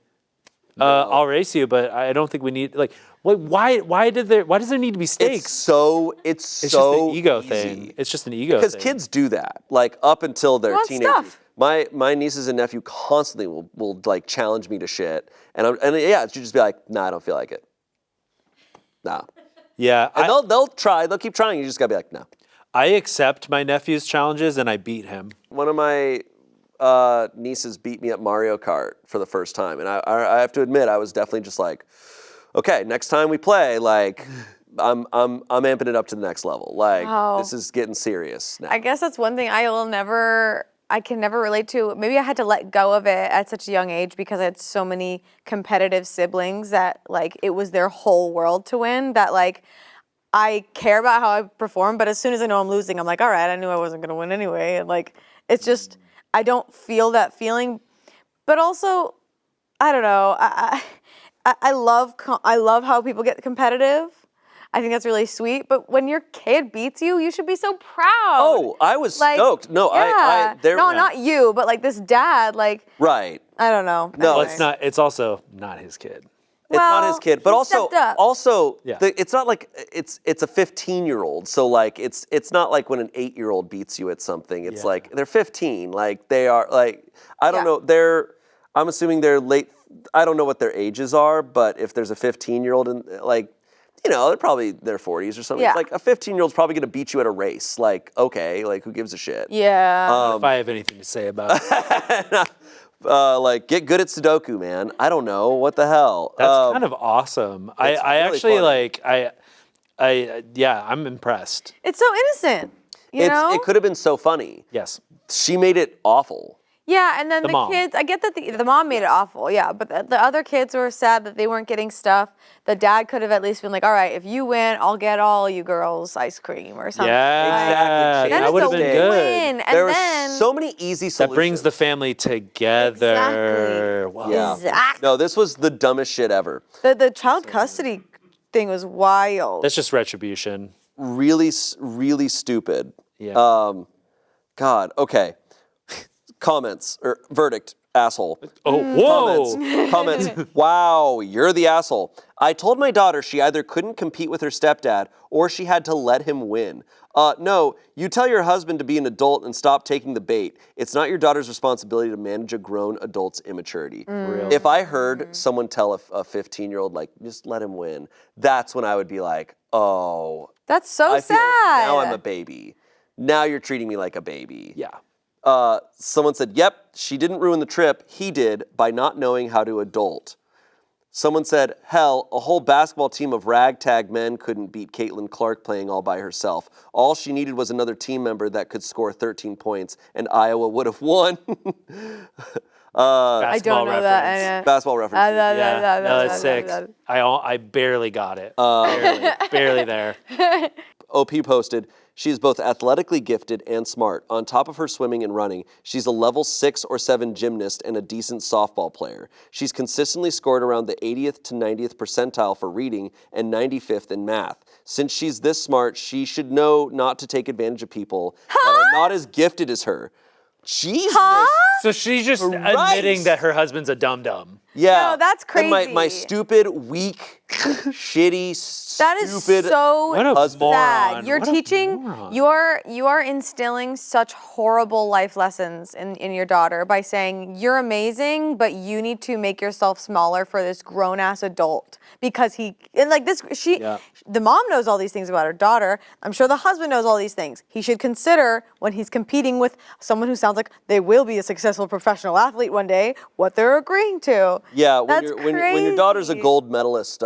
I'll race you, but I don't think we need like. Why does there need to be stakes? It's It's so just an ego easy. thing. It's just an ego thing. Because kids do that, like up until they're want teenagers. stuff. My nieces and nephew constantly will like challenge me to shit, and she'll just be like, nah, I don't feel like it. Nah. Yeah, And they'll try, they'll keep trying. You just gotta be like, no. I accept my nephew's challenges and I beat him. One of my nieces beat me at Mario Kart for the first time, and I have to admit I was definitely just like, okay, next time we play, like I'm amping it up to the next level. Like this is getting serious now. I guess that's one thing I can never relate to. Maybe I had to let go of it at such a young age because I had so many competitive siblings that like it was their whole world to win, that like I care about how I perform, but as soon as I know I'm losing, I'm like, all right, I knew I wasn't gonna win anyway. And like, it's just, I don't feel that feeling. But also, I don't know, I love how people get competitive. I think that's really sweet. But when your kid beats you, you should be so proud. Oh, I was stoked. No, yeah. Not you, but like this dad, like, right. I don't know. No, Anyway. It's also not his kid. It's not his kid, but he also stepped up. it's not like it's a 15-year-old. So like it's not like when an 8-year-old beats you at something. It's like they're 15. Like they are like I don't know. I'm assuming they're late. I don't know what their ages are, but if there's a 15-year-old and like, they're probably their 40s or something. Yeah. It's like a 15-year-old's probably gonna beat you at a race. Like okay, like who gives a shit? Yeah. If I have anything to say about it. Like get good at Sudoku, man. I don't know what the hell. That's kind of awesome. I really actually funny. I'm impressed. It's so innocent, you know? It could have been so funny. Yes. She made it awful. Yeah, and then the mom. kids, I get that the mom made it awful, yeah, but the other kids were sad that they weren't getting stuff. The dad could have at least been like, all right, if you win, I'll get all you girls ice cream or something. Yeah, Exactly. Then that it's would a have been good. win, and There then are so many easy solutions. That brings the family together. Exactly. Wow. Yeah. Exactly. No, this was the dumbest shit ever. The child custody thing was wild. That's just retribution. Really, really stupid. Yeah. God. Okay. Comments or verdict. Asshole. Oh, whoa. Comments. Wow, you're the asshole. I told my daughter she either couldn't compete with her stepdad or she had to let him win. No, you tell your husband to be an adult and stop taking the bait. It's not your daughter's responsibility to manage a grown adult's immaturity. Real. If I heard someone tell a 15-year-old, like, just let him win, that's when I would be like, oh. That's so I feel sad. now I'm a baby. Now you're treating me like a baby. Yeah. Someone said, yep, she didn't ruin the trip. He did by not knowing how to adult. Someone said, hell, a whole basketball team of ragtag men couldn't beat Caitlin Clark playing all by herself. All she needed was another team member that could score 13 points, and Iowa would have won. I don't know that. Basketball reference. Yeah. No, that's sick. I barely got it. Barely there. OP posted, she is both athletically gifted and smart. On top of her swimming and running, she's a level 6 or 7 gymnast and a decent softball player. She's consistently scored around the 80th to 90th percentile for reading and 95th in math. Since she's this smart, she should know not to take advantage of people that are not as gifted as her. Jesus. So she's just Christ. admitting that her husband's a dum-dum. Yeah. No, that's And my crazy. stupid, weak shitty, That is stupid so What a husband. sad. moron. You're What a teaching, moron. you are instilling such horrible life lessons in your daughter by saying you're amazing, but you need to make yourself smaller for this grown ass adult because Yeah. the mom knows all these things about her daughter. I'm sure the husband knows all these things. He should consider when he's competing with someone who sounds like they will be a successful professional athlete one day, what they're agreeing to. Yeah, That's when your daughter's a crazy. gold medalist,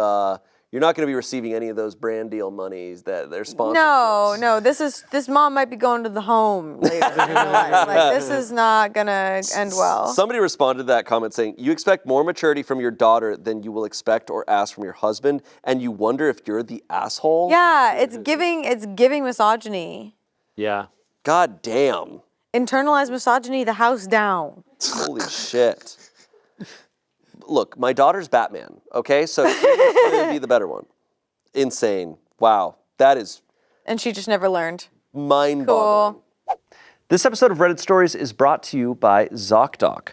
you're not going to be receiving any of those brand deal monies that they're sponsoring. No, this mom might be going to the home later in her life. Like, this is not gonna end well. Somebody responded to that comment saying, you expect more maturity from your daughter than you will expect or ask from your husband, and you wonder if you're the asshole? Yeah, it's giving misogyny. Yeah. God damn. Internalized misogyny, the house down. Holy shit. Look, my daughter's Batman, okay? So she's going to be the better one. Insane. Wow. That is And she just never learned. mind-boggling. Cool. This episode of Reddit Stories is brought to you by ZocDoc.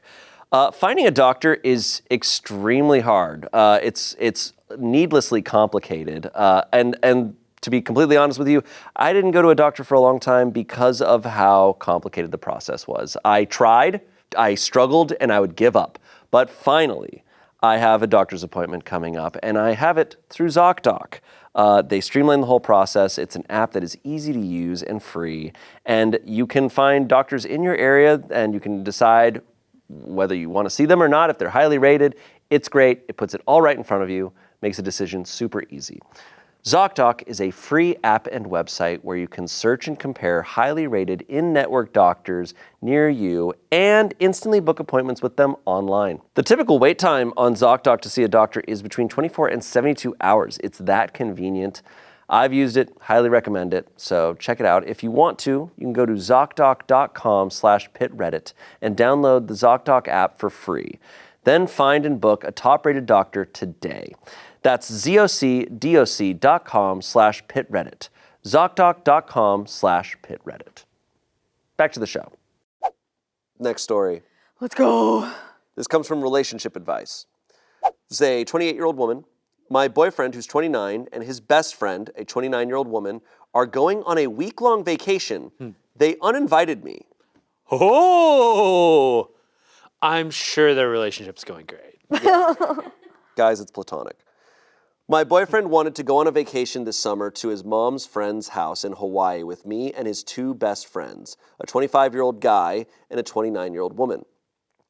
Finding a doctor is extremely hard. It's needlessly complicated. And to be completely honest with you, I didn't go to a doctor for a long time because of how complicated the process was. I tried, I struggled, and I would give up. But finally, I have a doctor's appointment coming up, and I have it through ZocDoc. They streamline the whole process. It's an app that is easy to use and free, and you can find doctors in your area, and you can decide whether you want to see them or not, if they're highly rated. It's great. It puts it all right in front of you, makes a decision super easy. ZocDoc is a free app and website where you can search and compare highly rated in-network doctors near you and instantly book appointments with them online. The typical wait time on ZocDoc to see a doctor is between 24 and 72 hours. It's that convenient. I've used it, highly recommend it, so check it out. If you want to, you can go to ZocDoc.com/pitreddit and download the ZocDoc app for free. Then find and book a top-rated doctor today. That's ZocDoc.com/pitreddit. ZocDoc.com/pitreddit. Back to the show. Next story. Let's go. This comes from relationship advice. This is a 28-year-old woman. My boyfriend, who's 29, and his best friend, a 29-year-old woman, are going on a week-long vacation. They uninvited me. Oh, I'm sure their relationship's going great. Guys, it's platonic. My boyfriend wanted to go on a vacation this summer to his mom's friend's house in Hawaii with me and his two best friends, a 25-year-old guy and a 29-year-old woman.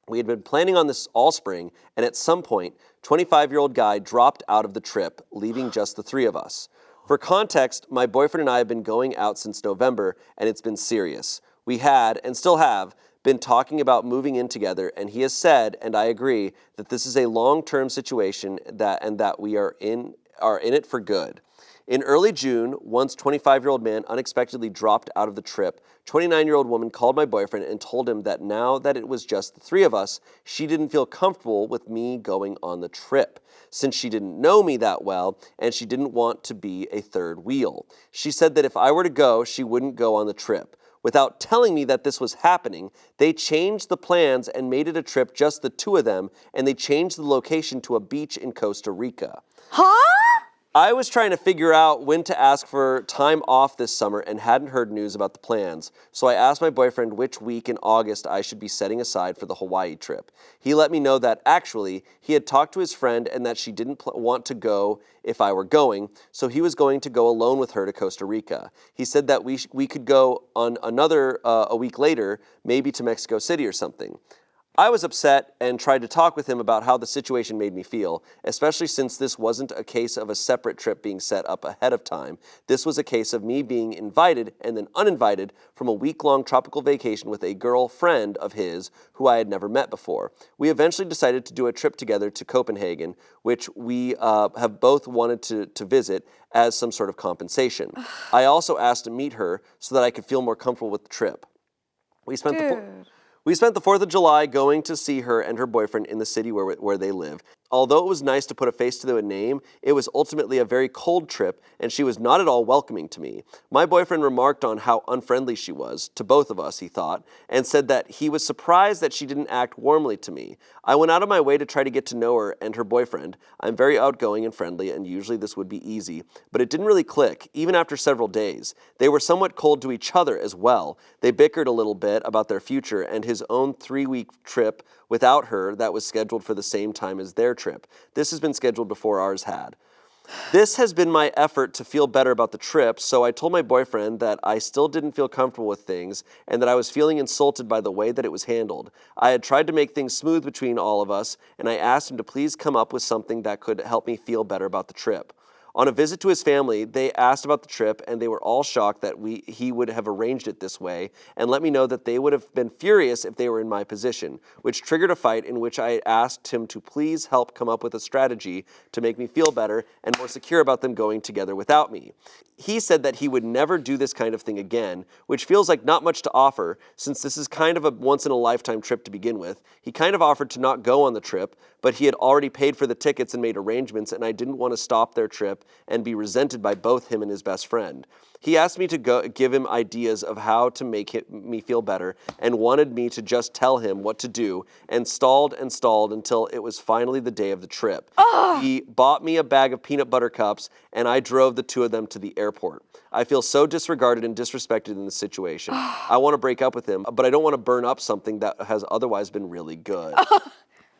We had been planning on this all spring, and at some point, 25-year-old guy dropped out of the trip, leaving just the three of us. For context, my boyfriend and I have been going out since November, and it's been serious. We had, and still have, been talking about moving in together, and he has said, and I agree, that this is a long-term situation that we are in it for good. In early June, once 25-year-old man unexpectedly dropped out of the trip, 29-year-old woman called my boyfriend and told him that now that it was just the three of us, she didn't feel comfortable with me going on the trip, since she didn't know me that well and she didn't want to be a third wheel. She said that if I were to go, she wouldn't go on the trip. Without telling me that this was happening, they changed the plans and made it a trip just the two of them, and they changed the location to a beach in Costa Rica. Huh? I was trying to figure out when to ask for time off this summer and hadn't heard news about the plans, so I asked my boyfriend which week in August I should be setting aside for the Hawaii trip. He let me know that actually he had talked to his friend and that she didn't want to go if I were going, so he was going to go alone with her to Costa Rica. He said that we could go on another a week later, maybe to Mexico City or something. I was upset and tried to talk with him about how the situation made me feel, especially since this wasn't a case of a separate trip being set up ahead of time. This was a case of me being invited and then uninvited from a week-long tropical vacation with a girlfriend of his who I had never met before. We eventually decided to do a trip together to Copenhagen, which we have both wanted to visit as some sort of compensation. I also asked to meet her so that I could feel more comfortable with the trip. We spent the 4th of July going to see her and her boyfriend in the city where they live. Although it was nice to put a face to the name, it was ultimately a very cold trip, and she was not at all welcoming to me. My boyfriend remarked on how unfriendly she was, to both of us, he thought, and said that he was surprised that she didn't act warmly to me. I went out of my way to try to get to know her and her boyfriend. I'm very outgoing and friendly, and usually this would be easy, but it didn't really click, even after several days. They were somewhat cold to each other as well. They bickered a little bit about their future and his own 3-week trip without her that was scheduled for the same time as their trip. This has been scheduled before ours had. This has been my effort to feel better about the trip, so I told my boyfriend that I still didn't feel comfortable with things and that I was feeling insulted by the way that it was handled. I had tried to make things smooth between all of us, and I asked him to please come up with something that could help me feel better about the trip. On a visit to his family, they asked about the trip, and they were all shocked that he would have arranged it this way, and let me know that they would have been furious if they were in my position, which triggered a fight in which I asked him to please help come up with a strategy to make me feel better and more secure about them going together without me. He said that he would never do this kind of thing again, which feels like not much to offer, since this is kind of a once-in-a-lifetime trip to begin with. He kind of offered to not go on the trip, but he had already paid for the tickets and made arrangements, and I didn't want to stop their trip and be resented by both him and his best friend. He asked me to give him ideas of how to make me feel better and wanted me to just tell him what to do, and stalled until it was finally the day of the trip. He bought me a bag of peanut butter cups, and I drove the two of them to the airport. I feel so disregarded and disrespected in this situation. I want to break up with him, but I don't want to burn up something that has otherwise been really good.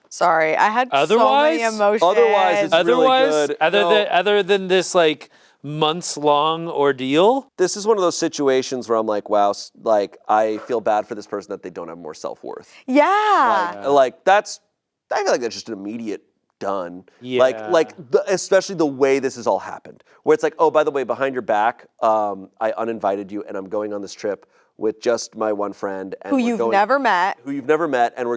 Sorry, I had so many emotions. Otherwise, it's really good. Other than this, like, months-long ordeal? This is one of those situations where I'm like, wow, like, I feel bad for this person that they don't have more self-worth. Yeah. I feel like that's just an immediate done. Yeah. Especially the way this has all happened. Where it's like, oh, by the way, behind your back, I uninvited you, and I'm going on this trip with just my one friend. And who you've never met, and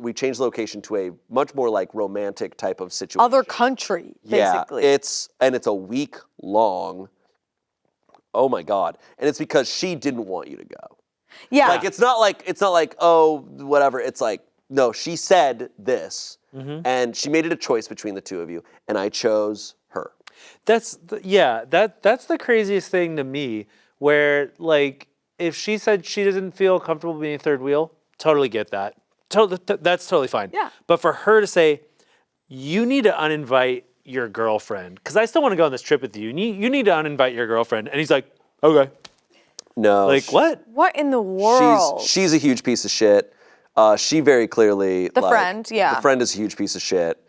we changed location to a much more like romantic type of situation. Other country, basically. Yeah, it's a week long. Oh my God. And it's because she didn't want you to go. Yeah. Like, it's not like, oh, whatever. It's like, no, she said this, and she made it a choice between the two of you, and I chose her. That's the craziest thing to me, where, like, if she said she doesn't feel comfortable being third wheel, totally get that. That's totally fine. Yeah. But for her to say, you need to uninvite your girlfriend, because I still want to go on this trip with you. You need to uninvite your girlfriend. And he's like, okay. No. Like, what? What in the world? She's a huge piece of shit. She very clearly... The friend, yeah. The friend is a huge piece of shit.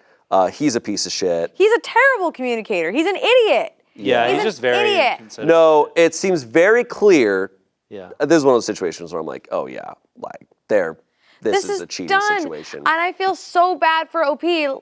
He's a piece of shit. He's a terrible communicator. He's an idiot. Yeah, he's just very idiot. inconsiderate. No, it seems very clear. Yeah. This is one of those situations where I'm like, oh yeah, like this is a cheating situation. And I feel so bad for OP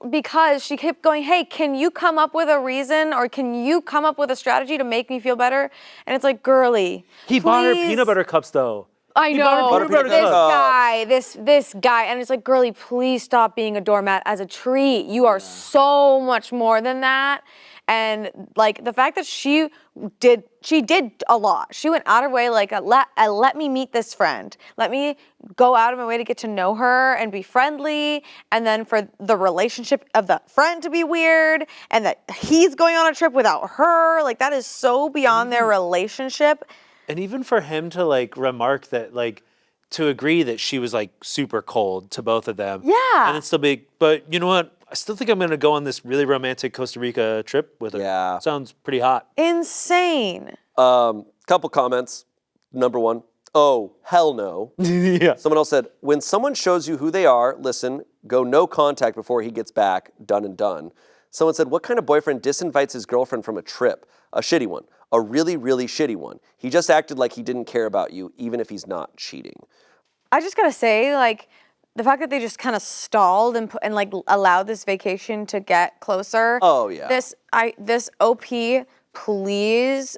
because she kept going, hey, can you come up with a reason or can you come up with a strategy to make me feel better? And it's like, girly, He bought her peanut butter cups, though. I know, This this guy, and it's like, girly, please stop being a doormat as a treat. You are so much more than that. And like the fact that she did a lot. She went out of her way, like, let me meet this friend. Let me go out of my way to get to know her and be friendly. And then for the relationship of the friend to be weird and that he's going on a trip without her, like that is so beyond their relationship. And even for him to like remark that, like, to agree that she was like super cold to both of them. Yeah. And then still be, but you know what? I still think I'm going to go on this really romantic Costa Rica trip with her. Yeah. Sounds pretty hot. Insane. Couple comments. Number one, oh, hell no. Yeah. Someone else said, when someone shows you who they are, listen, go no contact before he gets back, done and done. Someone said, what kind of boyfriend disinvites his girlfriend from a trip? A shitty one. A really, really shitty one. He just acted like he didn't care about you, even if he's not cheating. I just gotta say, like, the fact that they just kind of stalled and like allowed this vacation to get closer. Oh yeah. This OP, please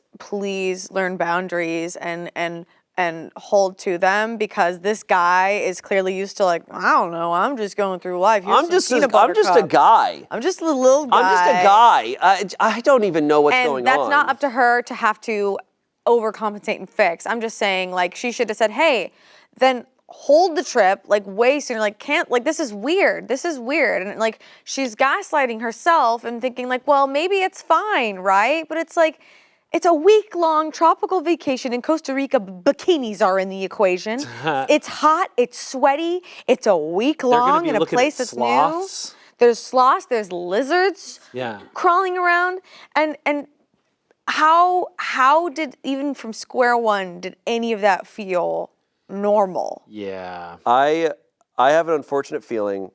learn boundaries and hold to them, because this guy is clearly used to, like, I don't know, I'm just going through life. I'm just a guy. I'm just a little guy. I'm just a guy. I don't even know what's going on. And that's not up to her to have to overcompensate and fix. I'm just saying, like, she should have said, hey, then hold the trip like way sooner, like can't, like this is weird, and like she's gaslighting herself and thinking like, well, maybe it's fine, right? But it's like, it's a week-long tropical vacation in Costa Rica. Bikinis are in the equation. It's hot, it's sweaty, it's a week long in a place that's new. There's sloths, there's lizards crawling around, and how did, even from square one, did any of that feel normal? Yeah. I have an unfortunate feeling.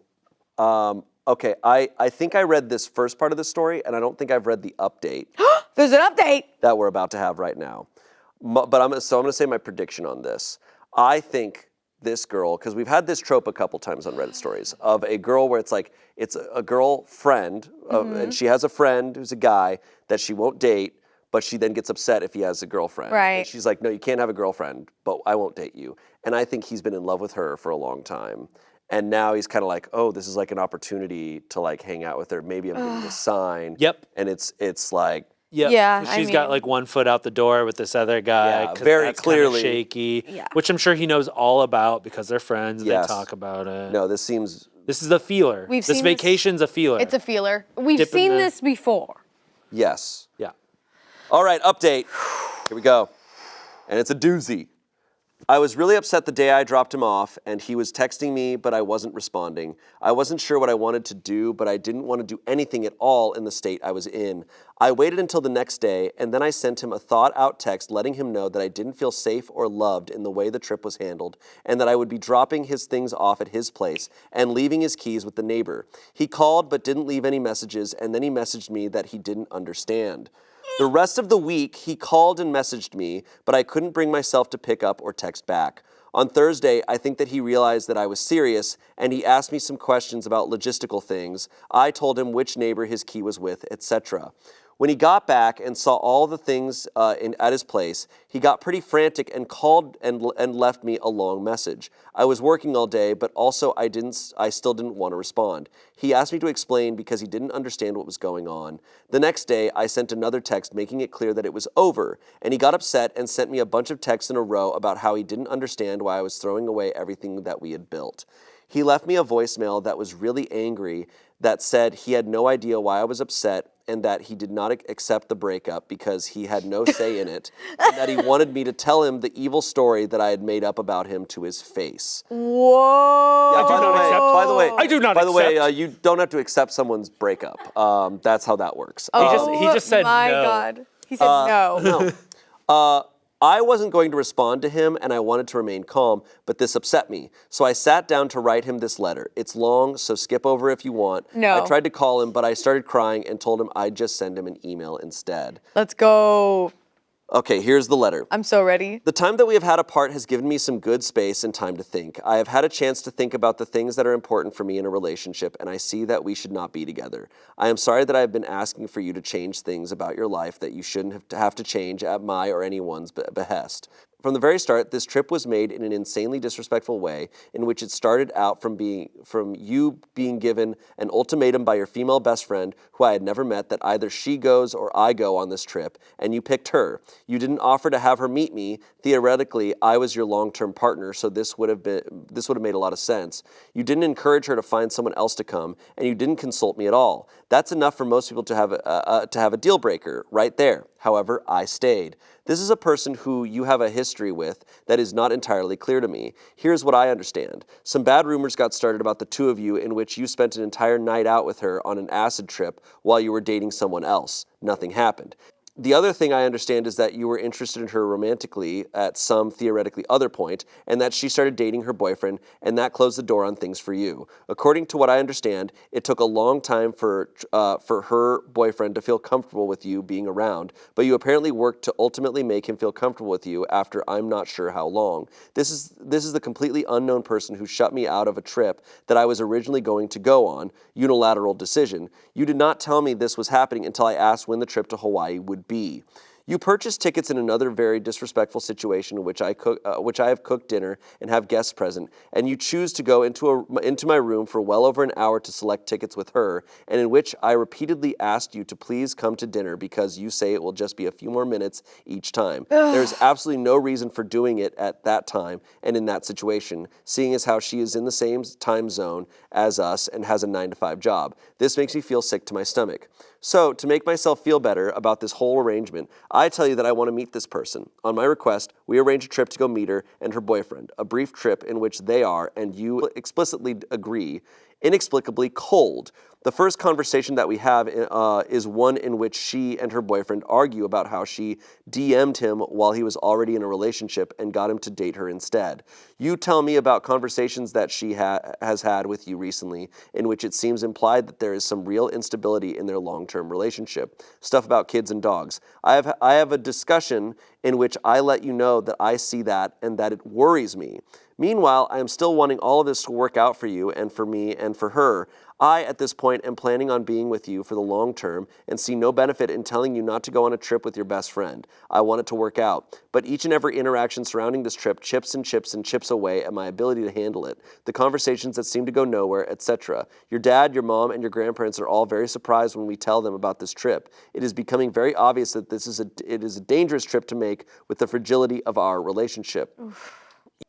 Okay, I think I read this first part of the story, and I don't think I've read the update. There's an update that we're about to have right now. But I'm going to say my prediction on this. I think this girl, because we've had this trope a couple times on Reddit stories of a girl where it's like, it's a girl friend, and she has a friend who's a guy that she won't date, but she then gets upset if he has a girlfriend. Right. And she's like, no, you can't have a girlfriend, but I won't date you. And I think he's been in love with her for a long time. And now he's kind of like, oh, this is like an opportunity to like hang out with her. Maybe I'm getting a sign. Yep. And it's like, yep. Yeah, She's got like one foot out the door with this other guy. Yeah, very that's clearly. shaky. Yeah. Which I'm sure he knows all about because they're friends. Yes. They talk about it. no, this seems, This is the feeler. We've this seen vacation's a feeler. It's a feeler. We've Dip in seen the- this before. yes. Yeah. All right, update. Here we go. And it's a doozy. I was really upset the day I dropped him off, and he was texting me, but I wasn't responding. I wasn't sure what I wanted to do, but I didn't want to do anything at all in the state I was in. I waited until the next day, and then I sent him a thought-out text letting him know that I didn't feel safe or loved in the way the trip was handled, and that I would be dropping his things off at his place and leaving his keys with the neighbor. He called but didn't leave any messages, and then he messaged me that he didn't understand. The rest of the week, he called and messaged me, but I couldn't bring myself to pick up or text back. On Thursday, I think that he realized that I was serious, and he asked me some questions about logistical things. I told him which neighbor his key was with, etc. When he got back and saw all the things at his place, he got pretty frantic and called and left me a long message. I was working all day, but also I still didn't want to respond. He asked me to explain because he didn't understand what was going on. The next day, I sent another text making it clear that it was over, and he got upset and sent me a bunch of texts in a row about how he didn't understand why I was throwing away everything that we had built. He left me a voicemail that was really angry that said he had no idea why I was upset and that he did not accept the breakup because he had no say in it, and that he wanted me to tell him the evil story that I had made up about him to his face. Whoa. Yeah, by the way, I do not By the way, accept. you don't have to accept someone's breakup. That's how that works. He just said my no. God. He said no. No. I wasn't going to respond to him, and I wanted to remain calm, but this upset me. So I sat down to write him this letter. It's long, so skip over if you want. No. I tried to call him, but I started crying and told him I'd just send him an email instead. Let's go. Okay, here's the letter. I'm so ready. The time that we have had apart has given me some good space and time to think. I have had a chance to think about the things that are important for me in a relationship, and I see that we should not be together. I am sorry that I have been asking for you to change things about your life that you shouldn't have to change at my or anyone's behest. From the very start, this trip was made in an insanely disrespectful way, in which it started out from you being given an ultimatum by your female best friend, who I had never met, that either she goes or I go on this trip, and you picked her. You didn't offer to have her meet me. Theoretically, I was your long-term partner, so this would have made a lot of sense. You didn't encourage her to find someone else to come, and you didn't consult me at all. That's enough for most people to have a deal breaker right there. However, I stayed. This is a person who you have a history with that is not entirely clear to me. Here's what I understand. Some bad rumors got started about the two of you, in which you spent an entire night out with her on an acid trip while you were dating someone else. Nothing happened. The other thing I understand is that you were interested in her romantically at some theoretically other point, and that she started dating her boyfriend, and that closed the door on things for you. According to what I understand, it took a long time for her boyfriend to feel comfortable with you being around, but you apparently worked to ultimately make him feel comfortable with you after I'm not sure how long. This is the completely unknown person who shut me out of a trip that I was originally going to go on, unilateral decision. You did not tell me this was happening until I asked when the trip to Hawaii would be. You purchase tickets in another very disrespectful situation in which I have cooked dinner and have guests present, and you choose to go into my room for well over an hour to select tickets with her, and in which I repeatedly asked you to please come to dinner because you say it will just be a few more minutes each time. There's absolutely no reason for doing it at that time and in that situation, seeing as how she is in the same time zone as us and has a 9-to-5 job. This makes me feel sick to my stomach. So, to make myself feel better about this whole arrangement, I tell you that I want to meet this person. On my request, we arrange a trip to go meet her and her boyfriend, a brief trip in which they are, and you explicitly agree, inexplicably cold. The first conversation that we have is one in which she and her boyfriend argue about how she DM'd him while he was already in a relationship and got him to date her instead. You tell me about conversations that she has had with you recently in which it seems implied that there is some real instability in their long-term relationship. Stuff about kids and dogs. I have a discussion in which I let you know that I see that and that it worries me. Meanwhile, I am still wanting all of this to work out for you and for me and for her. I, at this point, am planning on being with you for the long term and see no benefit in telling you not to go on a trip with your best friend. I want it to work out. But each and every interaction surrounding this trip chips and chips and chips away at my ability to handle it. The conversations that seem to go nowhere, etc. Your dad, your mom, and your grandparents are all very surprised when we tell them about this trip. It is becoming very obvious that it is a dangerous trip to make with the fragility of our relationship. Oof.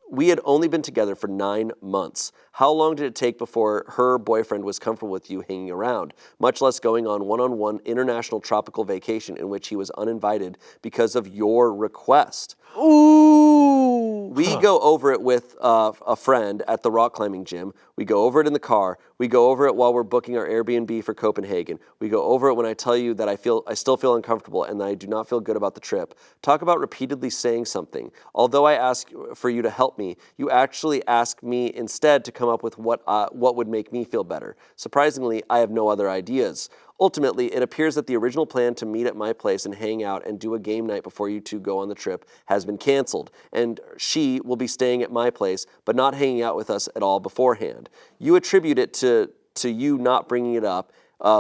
We had only been together for 9 months. How long did it take before her boyfriend was comfortable with you hanging around, much less going on one-on-one international tropical vacation in which he was uninvited because of your request? Ooh. We go over it with a friend at the rock climbing gym. We go over it in the car. We go over it while we're booking our Airbnb for Copenhagen. We go over it when I tell you that I still feel uncomfortable and that I do not feel good about the trip. Talk about repeatedly saying something. Although I ask for you to help me, you actually ask me instead to come up with what would make me feel better. Surprisingly, I have no other ideas. Ultimately, it appears that the original plan to meet at my place and hang out and do a game night before you two go on the trip has been canceled, and she will be staying at my place, but not hanging out with us at all beforehand. You attribute it to you not bringing it up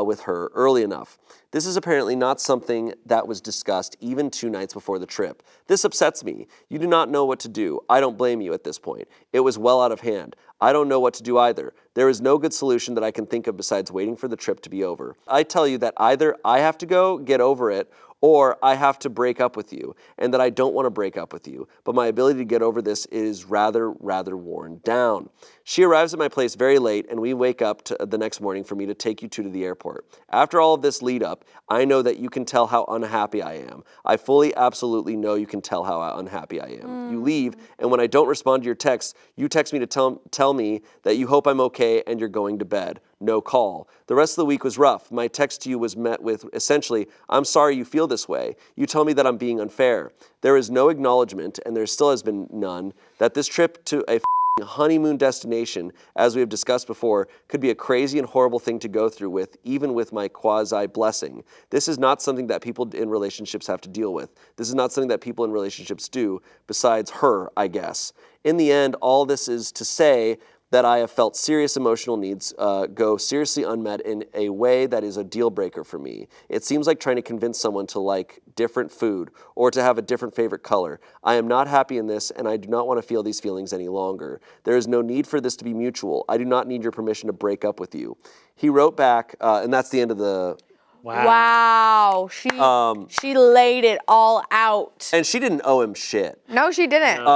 with her early enough. This is apparently not something that was discussed even 2 nights before the trip. This upsets me. You do not know what to do. I don't blame you at this point. It was well out of hand. I don't know what to do either. There is no good solution that I can think of besides waiting for the trip to be over. I tell you that either I have to go get over it or I have to break up with you, and that I don't want to break up with you, but my ability to get over this is rather worn down. She arrives at my place very late, and we wake up the next morning for me to take you two to the airport. After all of this lead up, I know that you can tell how unhappy I am. I fully, absolutely know you can tell how unhappy I am. You leave, and when I don't respond to your text, you text me to tell me that you hope I'm okay and you're going to bed. No call. The rest of the week was rough. My text to you was met with essentially, I'm sorry you feel this way. You tell me that I'm being unfair. There is no acknowledgement, and there still has been none, that this trip to a honeymoon destination, as we have discussed before, could be a crazy and horrible thing to go through with, even with my quasi-blessing. This is not something that people in relationships have to deal with. This is not something that people in relationships do, besides her, I guess. In the end, all this is to say that I have felt serious emotional needs go seriously unmet in a way that is a deal breaker for me. It seems like trying to convince someone to like different food or to have a different favorite color. I am not happy in this, and I do not want to feel these feelings any longer. There is no need for this to be mutual. I do not need your permission to break up with you. He wrote back, and that's the end of the... Wow. She laid it all out. And she didn't owe him shit. No, she didn't.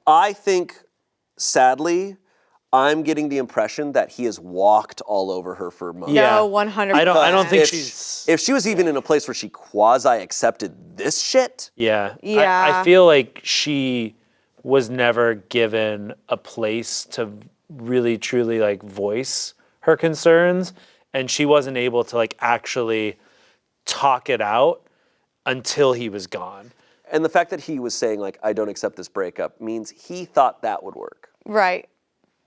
I think, sadly, I'm getting the impression that he has walked all over her for months. Yeah. No, 100%. I don't think she's... If she was even in a place where she quasi-accepted this shit... Yeah. Yeah. I feel like she was never given a place to really, truly, like, voice her concerns, and she wasn't able to, like, actually talk it out until he was gone. And the fact that he was saying, like, I don't accept this breakup means he thought that would work. Right.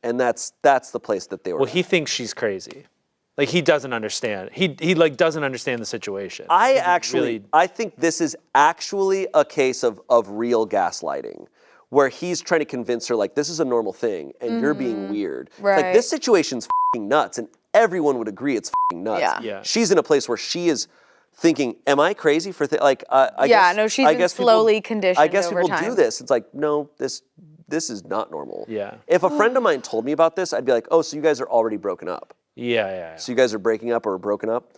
And that's the place that they were Well, at. he thinks she's crazy. Like, he doesn't understand. He like doesn't understand the situation. I think this is actually a case of real gaslighting, where he's trying to convince her, like, this is a normal thing, and you're being weird. Right. It's like, this situation's f***ing nuts, and everyone would agree it's f***ing nuts. Yeah. Yeah. She's in a place where she is thinking, am I crazy for I Yeah, guess, no, she's I been guess people- slowly conditioned I guess over people do time. this. It's like, no, this is not normal. Yeah. If a friend of mine told me about this, I'd be like, oh, so you guys are already broken up. Yeah. So you guys are breaking up or broken up?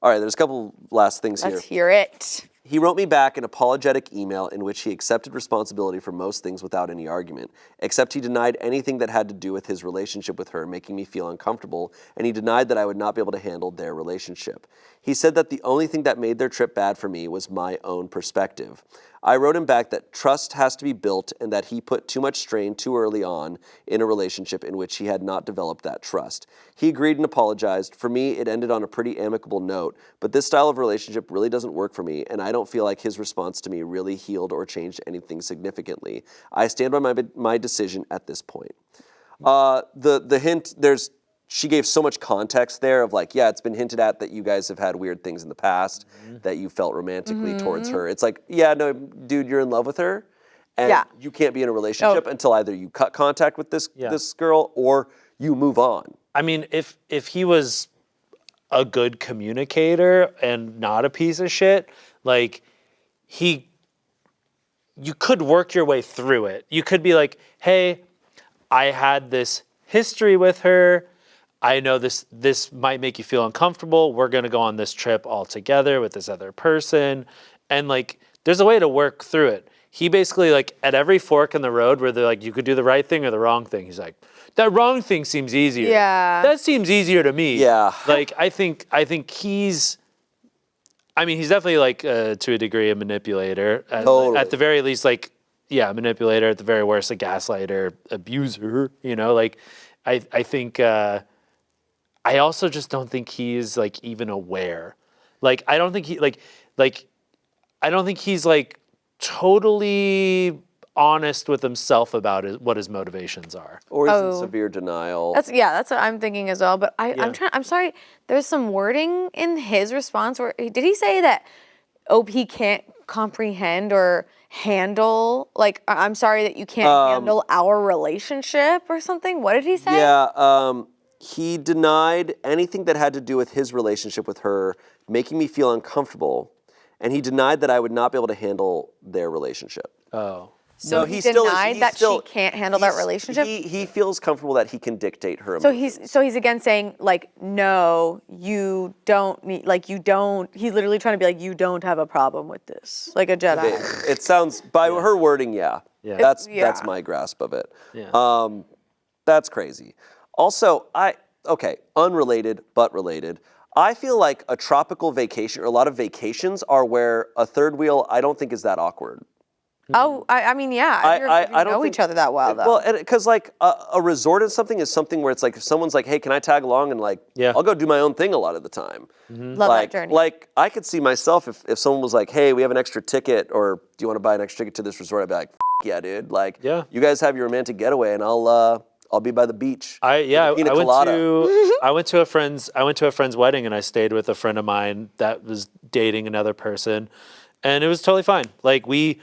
All right, there's a couple last things here. Let's hear it. He wrote me back an apologetic email in which he accepted responsibility for most things without any argument, except he denied anything that had to do with his relationship with her, making me feel uncomfortable, and he denied that I would not be able to handle their relationship. He said that the only thing that made their trip bad for me was my own perspective. I wrote him back that trust has to be built and that he put too much strain too early on in a relationship in which he had not developed that trust. He agreed and apologized. For me, it ended on a pretty amicable note, but this style of relationship really doesn't work for me, and I don't feel like his response to me really healed or changed anything significantly. I stand by my decision at this point. The hint, she gave so much context there of like, yeah, it's been hinted at that you guys have had weird things in the past, that you felt romantically towards her. It's like, yeah, no, dude, you're in love with her, and you can't be in a relationship until either you cut contact with this girl or you move on. I mean, if he was a good communicator and not a piece of shit, like you could work your way through it. You could be like, hey, I had this history with her. I know this might make you feel uncomfortable. We're going to go on this trip all together with this other person. And like, there's a way to work through it. He basically like at every fork in the road where they're like, you could do the right thing or the wrong thing. He's like, that wrong thing seems easier. Yeah. That seems easier to me. Yeah. Like, I think he's definitely like to a degree a manipulator. Totally. At the very least, like, yeah, manipulator. At the very worst, a gaslighter, abuser, you know, like I think, I also just don't think he's like even aware. Like, I don't think I don't think he's like totally honest with himself about what his motivations are. Or he's in severe denial. That's what I'm thinking as well. But I'm sorry. There's some wording in his response where did he say that OP can't comprehend or handle? Like, I'm sorry that you can't handle our relationship or something. What did he say? Yeah. He denied anything that had to do with his relationship with her, making me feel uncomfortable, and he denied that I would not be able to handle their relationship. Oh. So No, he still is- denied he's that still- she can't handle that he's- relationship? He feels comfortable that he can dictate her So emotions. he's again saying like, no, you don't need, like, you don't, he's literally trying to be like, you don't have a problem with this, like a Jedi. It sounds, by her wording, yeah. Yeah. That's Yeah. my grasp of it. Yeah. That's crazy. Also, unrelated but related. I feel like a tropical vacation, or a lot of vacations, are where a third wheel I don't think is that awkward. Oh, I mean, yeah, if you I don't know think each other that well, though. Well, because like a resort is something where it's like if someone's like, hey, can I tag along, and like, Yeah. I'll go do my own thing a lot of the time. Love like, that journey. Like I could see myself if someone was like, hey, we have an extra ticket, or do you want to buy an extra ticket to this resort? I'd be like, yeah, dude. Like, Yeah. you guys have your romantic getaway, and I'll be by the beach. I Pina colada. went to a friend's wedding, and I stayed with a friend of mine that was dating another person, and it was totally fine. Like we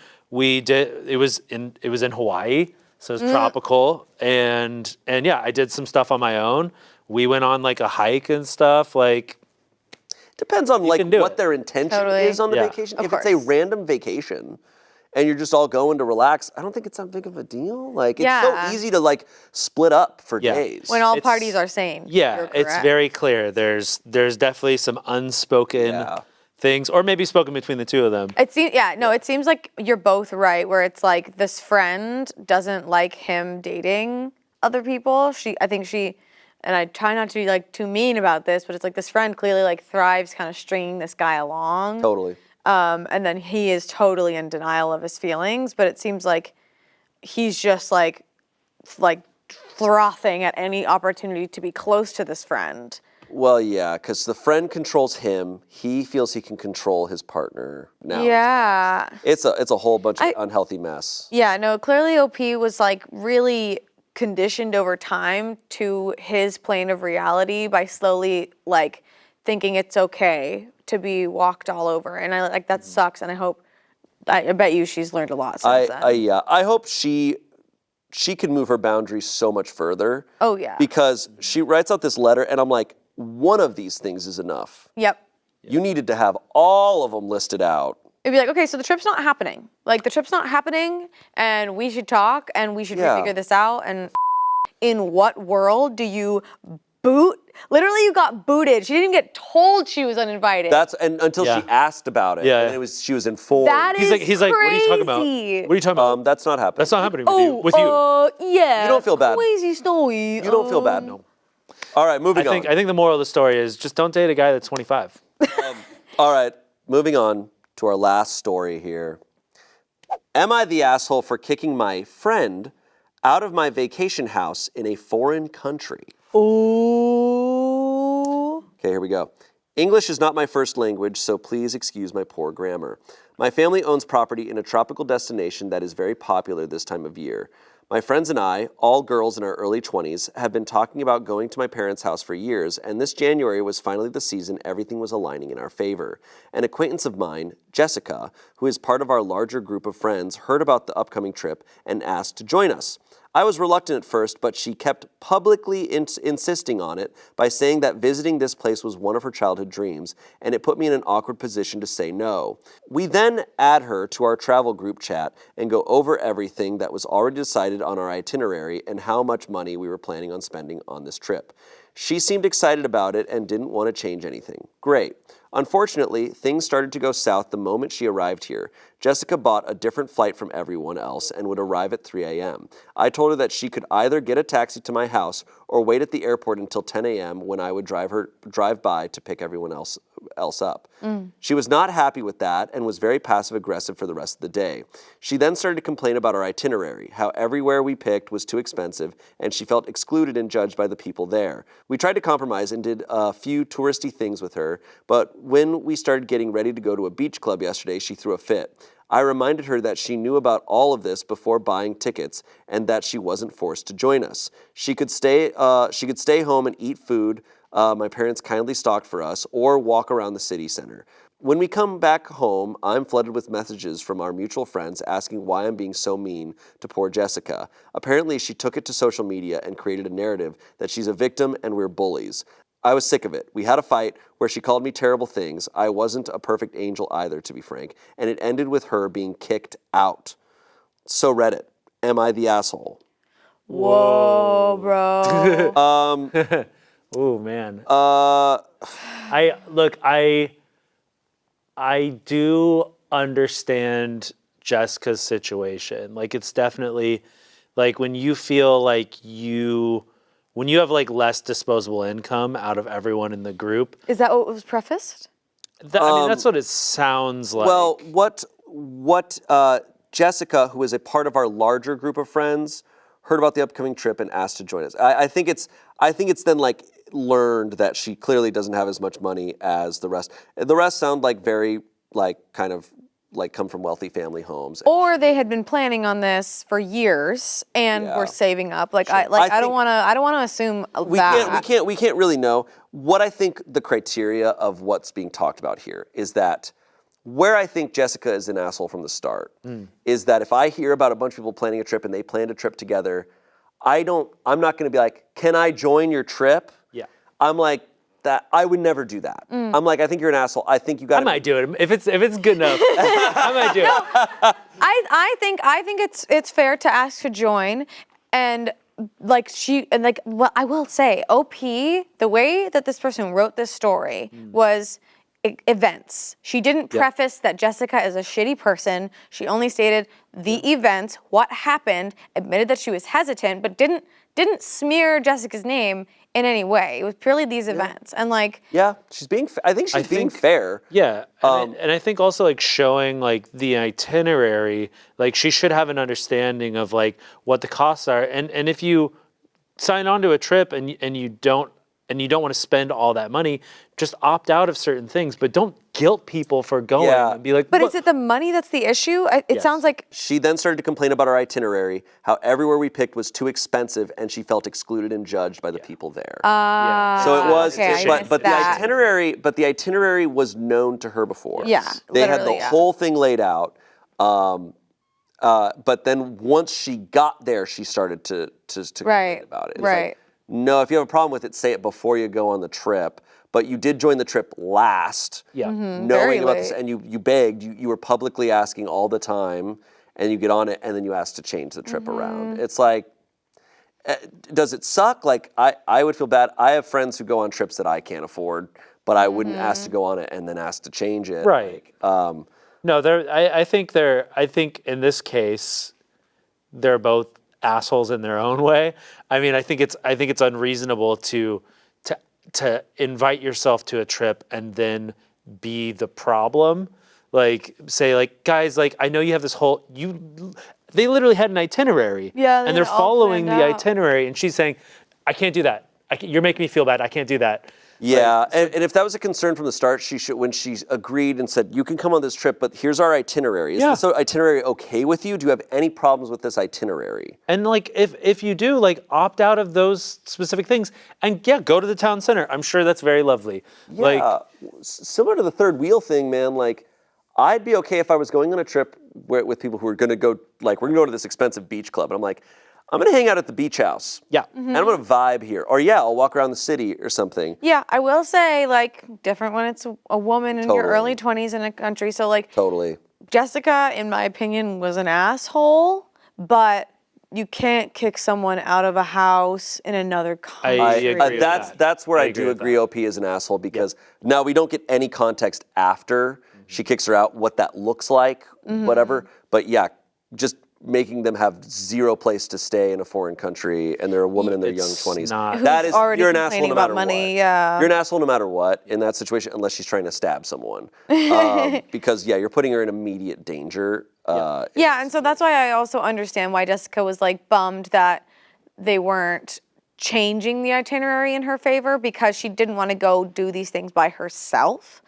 did, it was in Hawaii, so it was tropical, and yeah, I did some stuff on my own. We went on like a hike and stuff. Like, Depends on like can do what it. their intention Totally. is on the Yeah. vacation. Of If it's a course. random vacation and you're just all going to relax, I don't think it's that big of a deal. Like, it's Yeah. so easy to like split up for Yeah. days. when all it's- parties are sane. yeah, You're it's correct. very clear. There's definitely some unspoken Yeah. things, or maybe spoken between the two of them. It seems like you're both right, where it's like this friend doesn't like him dating other people. I think she, and I try not to be like too mean about this, but it's like this friend clearly like thrives kind of stringing this guy along. Totally. And then he is totally in denial of his feelings, but it seems like he's just like frothing at any opportunity to be close to this friend. Well, yeah, because the friend controls him. He feels he can control his partner now. Yeah. It's a whole bunch of unhealthy mess. Yeah, no, clearly OP was like really conditioned over time to his plane of reality by slowly like thinking it's okay to be walked all over. And I like that sucks, and I bet you she's learned a lot since then. I hope she can move her boundaries so much further. Oh, yeah. Because she writes out this letter, and I'm like, one of these things is enough. Yep. You needed to have all of them listed out. It'd be like, okay, so the trip's not happening. Like, the trip's not happening, and we should talk, and we should figure this out. And in what world do you boot? Literally, you got booted. She didn't even get told she was uninvited. Until she asked about it. Yeah. And she was informed. That is he's like, what are you talking about? crazy. What are you talking about? That's not happening. That's not happening with you. Yeah. You don't feel bad. Crazy story. You don't feel bad. No. All right, moving on. I think the moral of the story is just don't date a guy that's 25. All right, moving on to our last story here. Am I the asshole for kicking my friend out of my vacation house in a foreign country? Ooh. Okay, here we go. English is not my first language, so please excuse my poor grammar. My family owns property in a tropical destination that is very popular this time of year. My friends and I, all girls in our early 20s, have been talking about going to my parents' house for years, and this January was finally the season everything was aligning in our favor. An acquaintance of mine, Jessica, who is part of our larger group of friends, heard about the upcoming trip and asked to join us. I was reluctant at first, but she kept publicly insisting on it by saying that visiting this place was one of her childhood dreams, and it put me in an awkward position to say no. We then add her to our travel group chat and go over everything that was already decided on our itinerary and how much money we were planning on spending on this trip. She seemed excited about it and didn't want to change anything. Great. Unfortunately, things started to go south the moment she arrived here. Jessica bought a different flight from everyone else and would arrive at 3 a.m. I told her that she could either get a taxi to my house or wait at the airport until 10 a.m. when I would drive by to pick everyone else up. She was not happy with that and was very passive-aggressive for the rest of the day. She then started to complain about our itinerary, how everywhere we picked was too expensive, and she felt excluded and judged by the people there. We tried to compromise and did a few touristy things with her, but when we started getting ready to go to a beach club yesterday, she threw a fit. I reminded her that she knew about all of this before buying tickets and that she wasn't forced to join us. She could stay home and eat food my parents kindly stocked for us or walk around the city center. When we come back home, I'm flooded with messages from our mutual friends asking why I'm being so mean to poor Jessica. Apparently, she took it to social media and created a narrative that she's a victim and we're bullies. I was sick of it. We had a fight where she called me terrible things. I wasn't a perfect angel either, to be frank, and it ended with her being kicked out. So Reddit, am I the asshole? Whoa, bro. Oh man. I do understand Jessica's situation. Like, it's definitely like when you feel like when you have like less disposable income out of everyone in the group. Is that what was prefaced? I mean, that's what it sounds like. Well, what Jessica, who is a part of our larger group of friends, heard about the upcoming trip and asked to join us. I think it's then like learned that she clearly doesn't have as much money as the rest. The rest sound like very like kind of like come from wealthy family homes. Or they had been planning on this for years and were saving up. Like I don't want to assume that. We can't really know. What I think the criteria of what's being talked about here is that where I think Jessica is an asshole from the start is that if I hear about a bunch of people planning a trip and they planned a trip together, I'm not going to be like, can I join your trip? Yeah. I'm like, that I would never do that. I'm like, I think you're an asshole. I think you got. I might do it if it's good enough. I might do it. I think it's fair to ask to join, and what I will say, OP, the way that this person wrote this story was events. She didn't preface that Jessica is a shitty person. She only stated the events, what happened, admitted that she was hesitant, but didn't smear Jessica's name in any way. It was purely these events. And like... Yeah, I think she's being fair. Yeah, and I think also like showing like the itinerary, like she should have an understanding of like what the costs are. And if you sign on to a trip and you don't want to spend all that money, just opt out of certain things, but don't guilt people for going and be like, but is it the money that's the issue? It sounds like... She then started to complain about our itinerary, how everywhere we picked was too expensive, and she felt excluded and judged by the people there. So it was, but the itinerary was known to her before. Yeah, they had the whole thing laid out. But then once she got there, she started to complain about it. It's like, no, if you have a problem with it, say it before you go on the trip. But you did join the trip last, Yeah. Very knowing about this, late. and you begged, you were publicly asking all the time, and you get on it, and then you ask to change the trip around. It's like, does it suck? Like, I would feel bad. I have friends who go on trips that I can't afford, but I wouldn't ask to go on it and then ask to change it. Right. Like, No, I think in this case, they're both assholes in their own way. I mean, I think it's unreasonable to invite yourself to a trip and then be the problem. Like, say, like, guys, like, I know you have this whole they literally had an itinerary. Yeah, they and they're had it all following the planned out. itinerary, and she's saying, I can't do that. You're making me feel bad. I can't do that. yeah, and if that was a concern from the start, she should, when she agreed and said, you can come on this trip, but here's our itinerary. Is this itinerary okay with you? Do you have any problems with this itinerary? And like, if you do, like, opt out of those specific things, and go to the town center. I'm sure that's very lovely. Yeah, Like, similar to the third wheel thing, man, like, I'd be okay if I was going on a trip with people who are going to go, like, we're going to go to this expensive beach club. And I'm like, I'm going to hang out at the beach house. yeah. And I'm going to vibe here. Or, yeah, I'll walk around the city or something. Yeah, I will say, like, different when it's a woman in your Totally. early 20s in a country. So, like, Totally. Jessica, in my opinion, was an asshole, but you can't kick someone out of a house in another country. I agree with That's where I I agree do with agree that. OP is an asshole because now we don't get any context after she kicks her out, what that looks like, whatever. But yeah, just making them have zero place to stay in a foreign country and they're a woman in their young It's 20s. not- That Who's is, already you're an asshole complaining no about matter money, what. yeah. You're an asshole no matter what in that situation unless she's trying to stab someone. Because yeah, you're putting her in immediate danger. Yeah, and so that's why I also understand why Jessica was, like, bummed that they weren't changing the itinerary in her favor because she didn't want to go do these things by herself.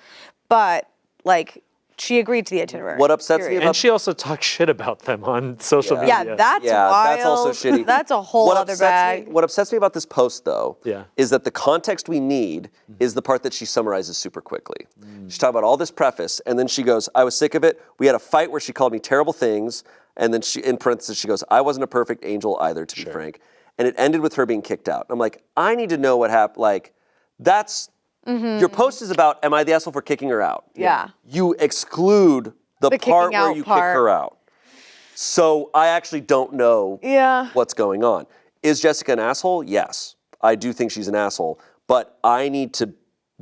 But, like, she agreed to the itinerary. What upsets me period. about And she also talks shit about them on social media. Yeah, that's Yeah, wild. that's also shitty. That's a whole other bag. What upsets me about this post, though, Yeah. is that the context we need is the part that she summarizes super quickly. She's talking about all this preface, and then she goes, I was sick of it. We had a fight where she called me terrible things, and then she, in parentheses, she goes, I wasn't a perfect angel either, to be frank. And it ended with her being kicked out. I'm like, I need to know what happened. Like, that's, your post is about, am I the asshole for kicking her out? Yeah. You exclude the kicking part where out you kick part. her out. So I actually don't know Yeah. what's going on. Is Jessica an asshole? Yes. I do think she's an asshole. But I need to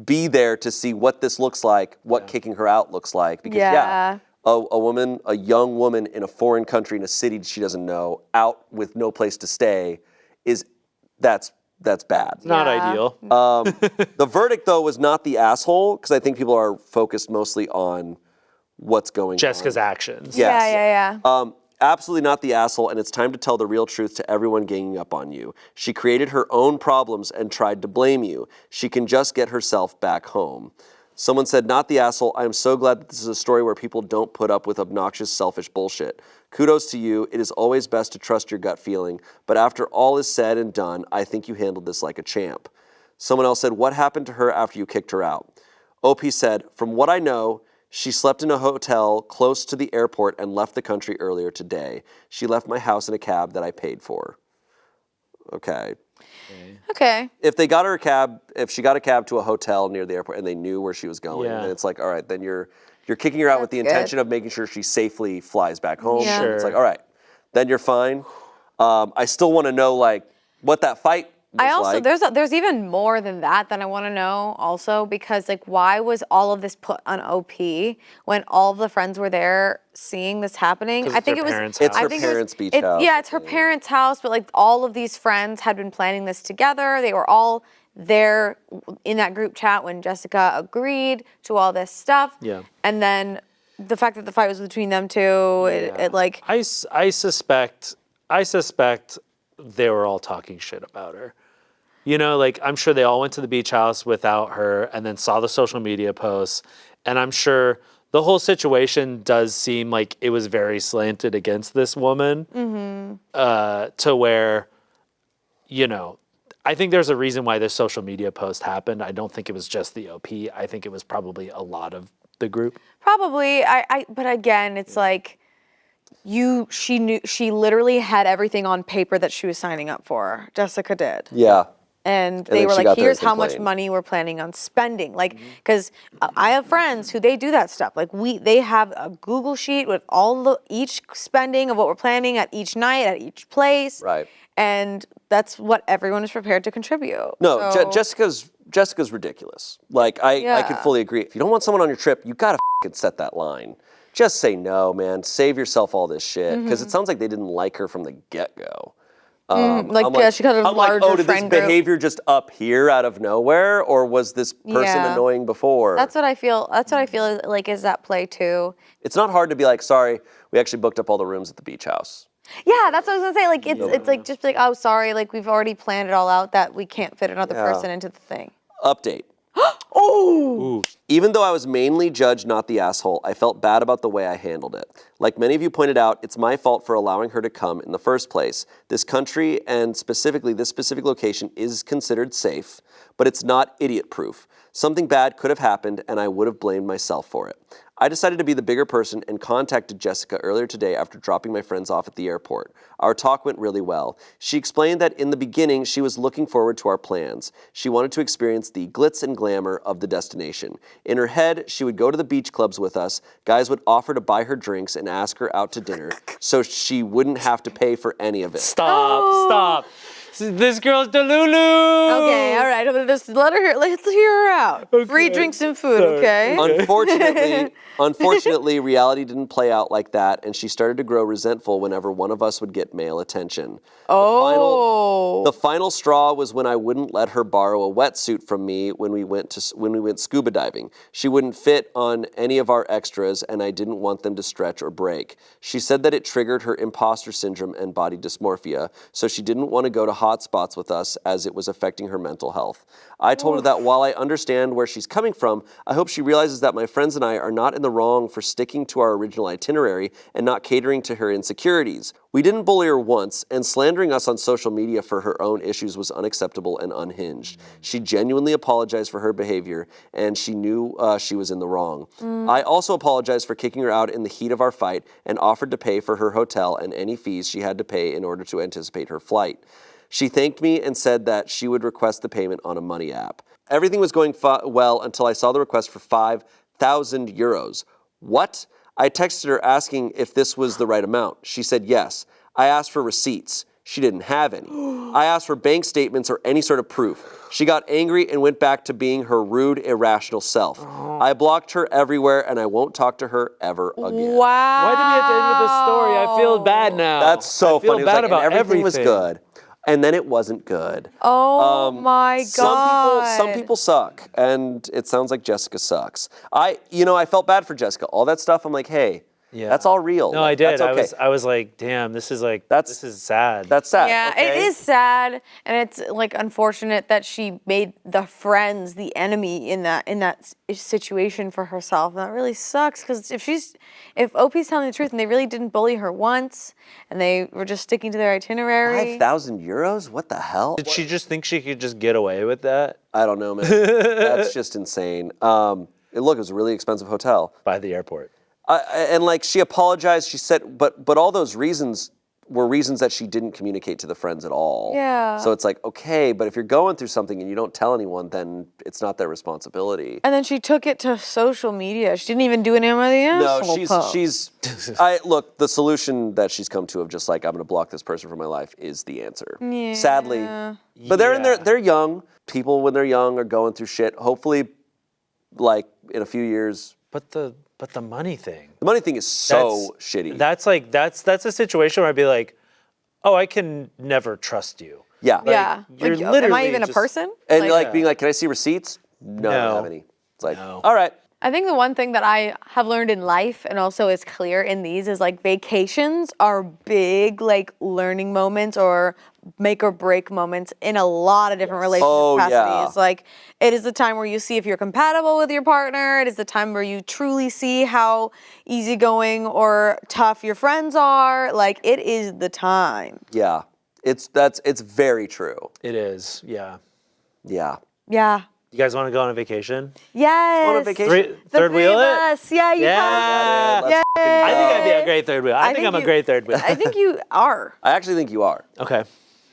be there to see what this looks like, what kicking her out looks like. Because Yeah. a woman, a young woman in a foreign country in a city she doesn't know, out with no place to stay, that's bad. Not Yeah. ideal. The verdict, though, was not the asshole, because I think people are focused mostly on what's going Jessica's on. actions. Yes. Yeah. Absolutely not the asshole, and it's time to tell the real truth to everyone ganging up on you. She created her own problems and tried to blame you. She can just get herself back home. Someone said, not the asshole. I am so glad that this is a story where people don't put up with obnoxious, selfish bullshit. Kudos to you. It is always best to trust your gut feeling, but after all is said and done, I think you handled this like a champ. Someone else said, what happened to her after you kicked her out? OP said, from what I know, she slept in a hotel close to the airport and left the country earlier today. She left my house in a cab that I paid for. Okay. Okay. If they got her a cab, if she got a cab to a hotel near the airport and they knew where she was going, Yeah. then it's like, all right, then you're kicking her out with the That's good. intention of making sure she safely flies back home. Yeah. Sure. It's like, all right, then you're fine. I still want to know, like, what that fight was I also like. there's even more than that I want to know also, because, like, why was all of this put on OP when all of the friends were there seeing this happening? 'Cause I it's think her it was parents' It's house. her I think it was- parents' beach it- house. Yeah, it's her parents' house, but, like, all of these friends had been planning this together. They were all there in that group chat when Jessica agreed to all this stuff. Yeah. And then the fact that the fight was between them two, it like I suspect they were all talking shit about her. You know, like, I'm sure they all went to the beach house without her and then saw the social media posts. And I'm sure the whole situation does seem like it was very slanted against this woman. To where, you know, I think there's a reason why this social media post happened. I don't think it was just the OP. I think it was probably a lot of the group. probably but again, it's like she literally had everything on paper that she was signing up for. Jessica did. Yeah. And then they were she like, got there here's and how much complained. money we're planning on spending. Like, because I have friends who they do that stuff. Like they have a Google sheet with each spending of what we're planning at each night, at each place. Right. And that's what everyone is prepared to contribute. No, So- Jessica's ridiculous. Like, I could Yeah. fully agree. If you don't want someone on your trip, you gotta f***ing set that line. Just say no, man. Save yourself all this shit. Because it sounds like they didn't like her from the get-go. she got a I'm larger like, oh, did this friend group. behavior just appear out of nowhere, or was this person Yeah. annoying before? That's what I feel. That's what I feel like is at play too. It's not hard to be like, sorry, we actually booked up all the rooms at the beach house. Yeah, that's what I was gonna say. Like it's like just like, oh, sorry, like we've already planned it all out that we can't fit another Yeah. person into the thing. Update. Oh, Even though I was mainly judge, not the asshole, I felt bad about the way I handled it. Like many of you pointed out, it's my fault for allowing her to come in the first place. This country, and specifically this specific location, is considered safe, but it's not idiot-proof. Something bad could have happened, and I would have blamed myself for it. I decided to be the bigger person and contacted Jessica earlier today after dropping my friends off at the airport. Our talk went really well. She explained that in the beginning, she was looking forward to our plans. She wanted to experience the glitz and glamour of the destination. In her head, she would go to the beach clubs with us. Guys would offer to buy her drinks and ask her out to dinner, so she wouldn't have to pay for any of it. Stop. This girl's Delulu. okay, all right. Let's let her hear. Let's hear her out. Free drinks and food, okay? Unfortunately, reality didn't play out like that, and she started to grow resentful whenever one of us would get male attention. The final straw was when I wouldn't let her borrow a wetsuit from me when we went scuba diving. She wouldn't fit on any of our extras, and I didn't want them to stretch or break. She said that it triggered her imposter syndrome and body dysmorphia, so she didn't want to go to hot spots with us as it was affecting her mental health. I told her that while I understand where she's coming from, I hope she realizes that my friends and I are not in the wrong for sticking to our original itinerary and not catering to her insecurities. We didn't bully her once, and slandering us on social media for her own issues was unacceptable and unhinged. She genuinely apologized for her behavior, and she knew she was in the wrong. I also apologized for kicking her out in the heat of our fight and offered to pay for her hotel and any fees she had to pay in order to anticipate her flight. She thanked me and said that she would request the payment on a money app. Everything was going well until I saw the request for 5,000 euros. What? I texted her asking if this was the right amount. She said yes. I asked for receipts. She didn't have any. I asked for bank statements or any sort of proof. She got angry and went back to being her rude, irrational self. I blocked her everywhere, and I won't talk to her ever again. Wow. Why did we have to end with this story? I feel bad now. That's so I feel funny. It was bad like, about and everything was everything. good. And then it wasn't good. Oh my God. Some people suck, and it sounds like Jessica sucks. I felt bad for Jessica. All that stuff, I'm like, hey, that's all real. No, Like, I did. That's okay. I was like, damn, this is sad. That's sad. Yeah, okay? it is sad, and it's like unfortunate that she made the friends the enemy in that situation for herself. That really sucks because if OP's telling the truth and they really didn't bully her once, and they were just sticking to their itinerary. 5,000 euros? What the hell? Did she just think she could just get away with that? I don't know, man. That's just insane. It was a really expensive hotel. By the airport. And like she apologized, she said, but all those reasons were reasons that she didn't communicate to the friends at all. Yeah. So it's like, okay, but if you're going through something and you don't tell anyone, then it's not their responsibility. And then she took it to social media. She didn't even do any of the asshole posts. Look, the solution that she's come to of just like, I'm going to block this person from my life is the answer. Yeah. Sadly. But they're young. People when they're young are going through shit. Hopefully, like in a few years. But the money thing. The money thing is so shitty. That's a situation where I'd be like, oh, I can never trust you. Yeah. Yeah. You're Like, am literally I even a just- person? And being like, can I see receipts? No, I don't have any. It's like, all right. I think the one thing that I have learned in life and also is clear in these is like vacations are big like learning moments or make or break moments in a lot of different relationship capacities. Yeah. Like it is the time where you see if you're compatible with your partner. It is the time where you truly see how easygoing or tough your friends are. Like it is the time. Yeah. It's very true. It is, yeah. Yeah. Yeah. You guys want to go on a vacation? Yes. On a vacation. Third wheel it? Us. Yeah, you Yeah. Let's fucking go. I think I'd be a great third wheel. I think I'm a great third wheel. I think you are. I actually think you are. Okay,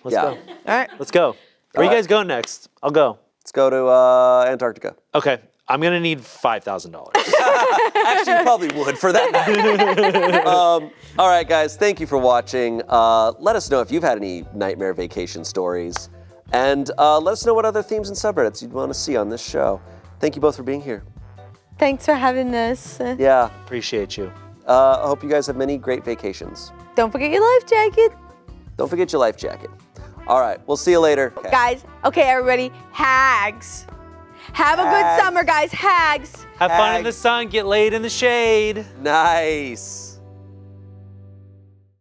let's Yeah. go. All right. Let's go. Where are you guys going next? I'll go. Let's go to Antarctica. Okay, I'm gonna need $5,000. Actually, you probably would for that night. All right, guys, thank you for watching. Let us know if you've had any nightmare vacation stories. And let us know what other themes and subreddits you'd want to see on this show. Thank you both for being here. Thanks for having us. Yeah. Appreciate you. I hope you guys have many great vacations. Don't forget your life jacket. Don't forget your life jacket. All right, we'll see you later. Okay. Guys, okay, everybody, hags. Have a good summer, guys, hags. Have fun in the sun, get laid in the shade. Nice.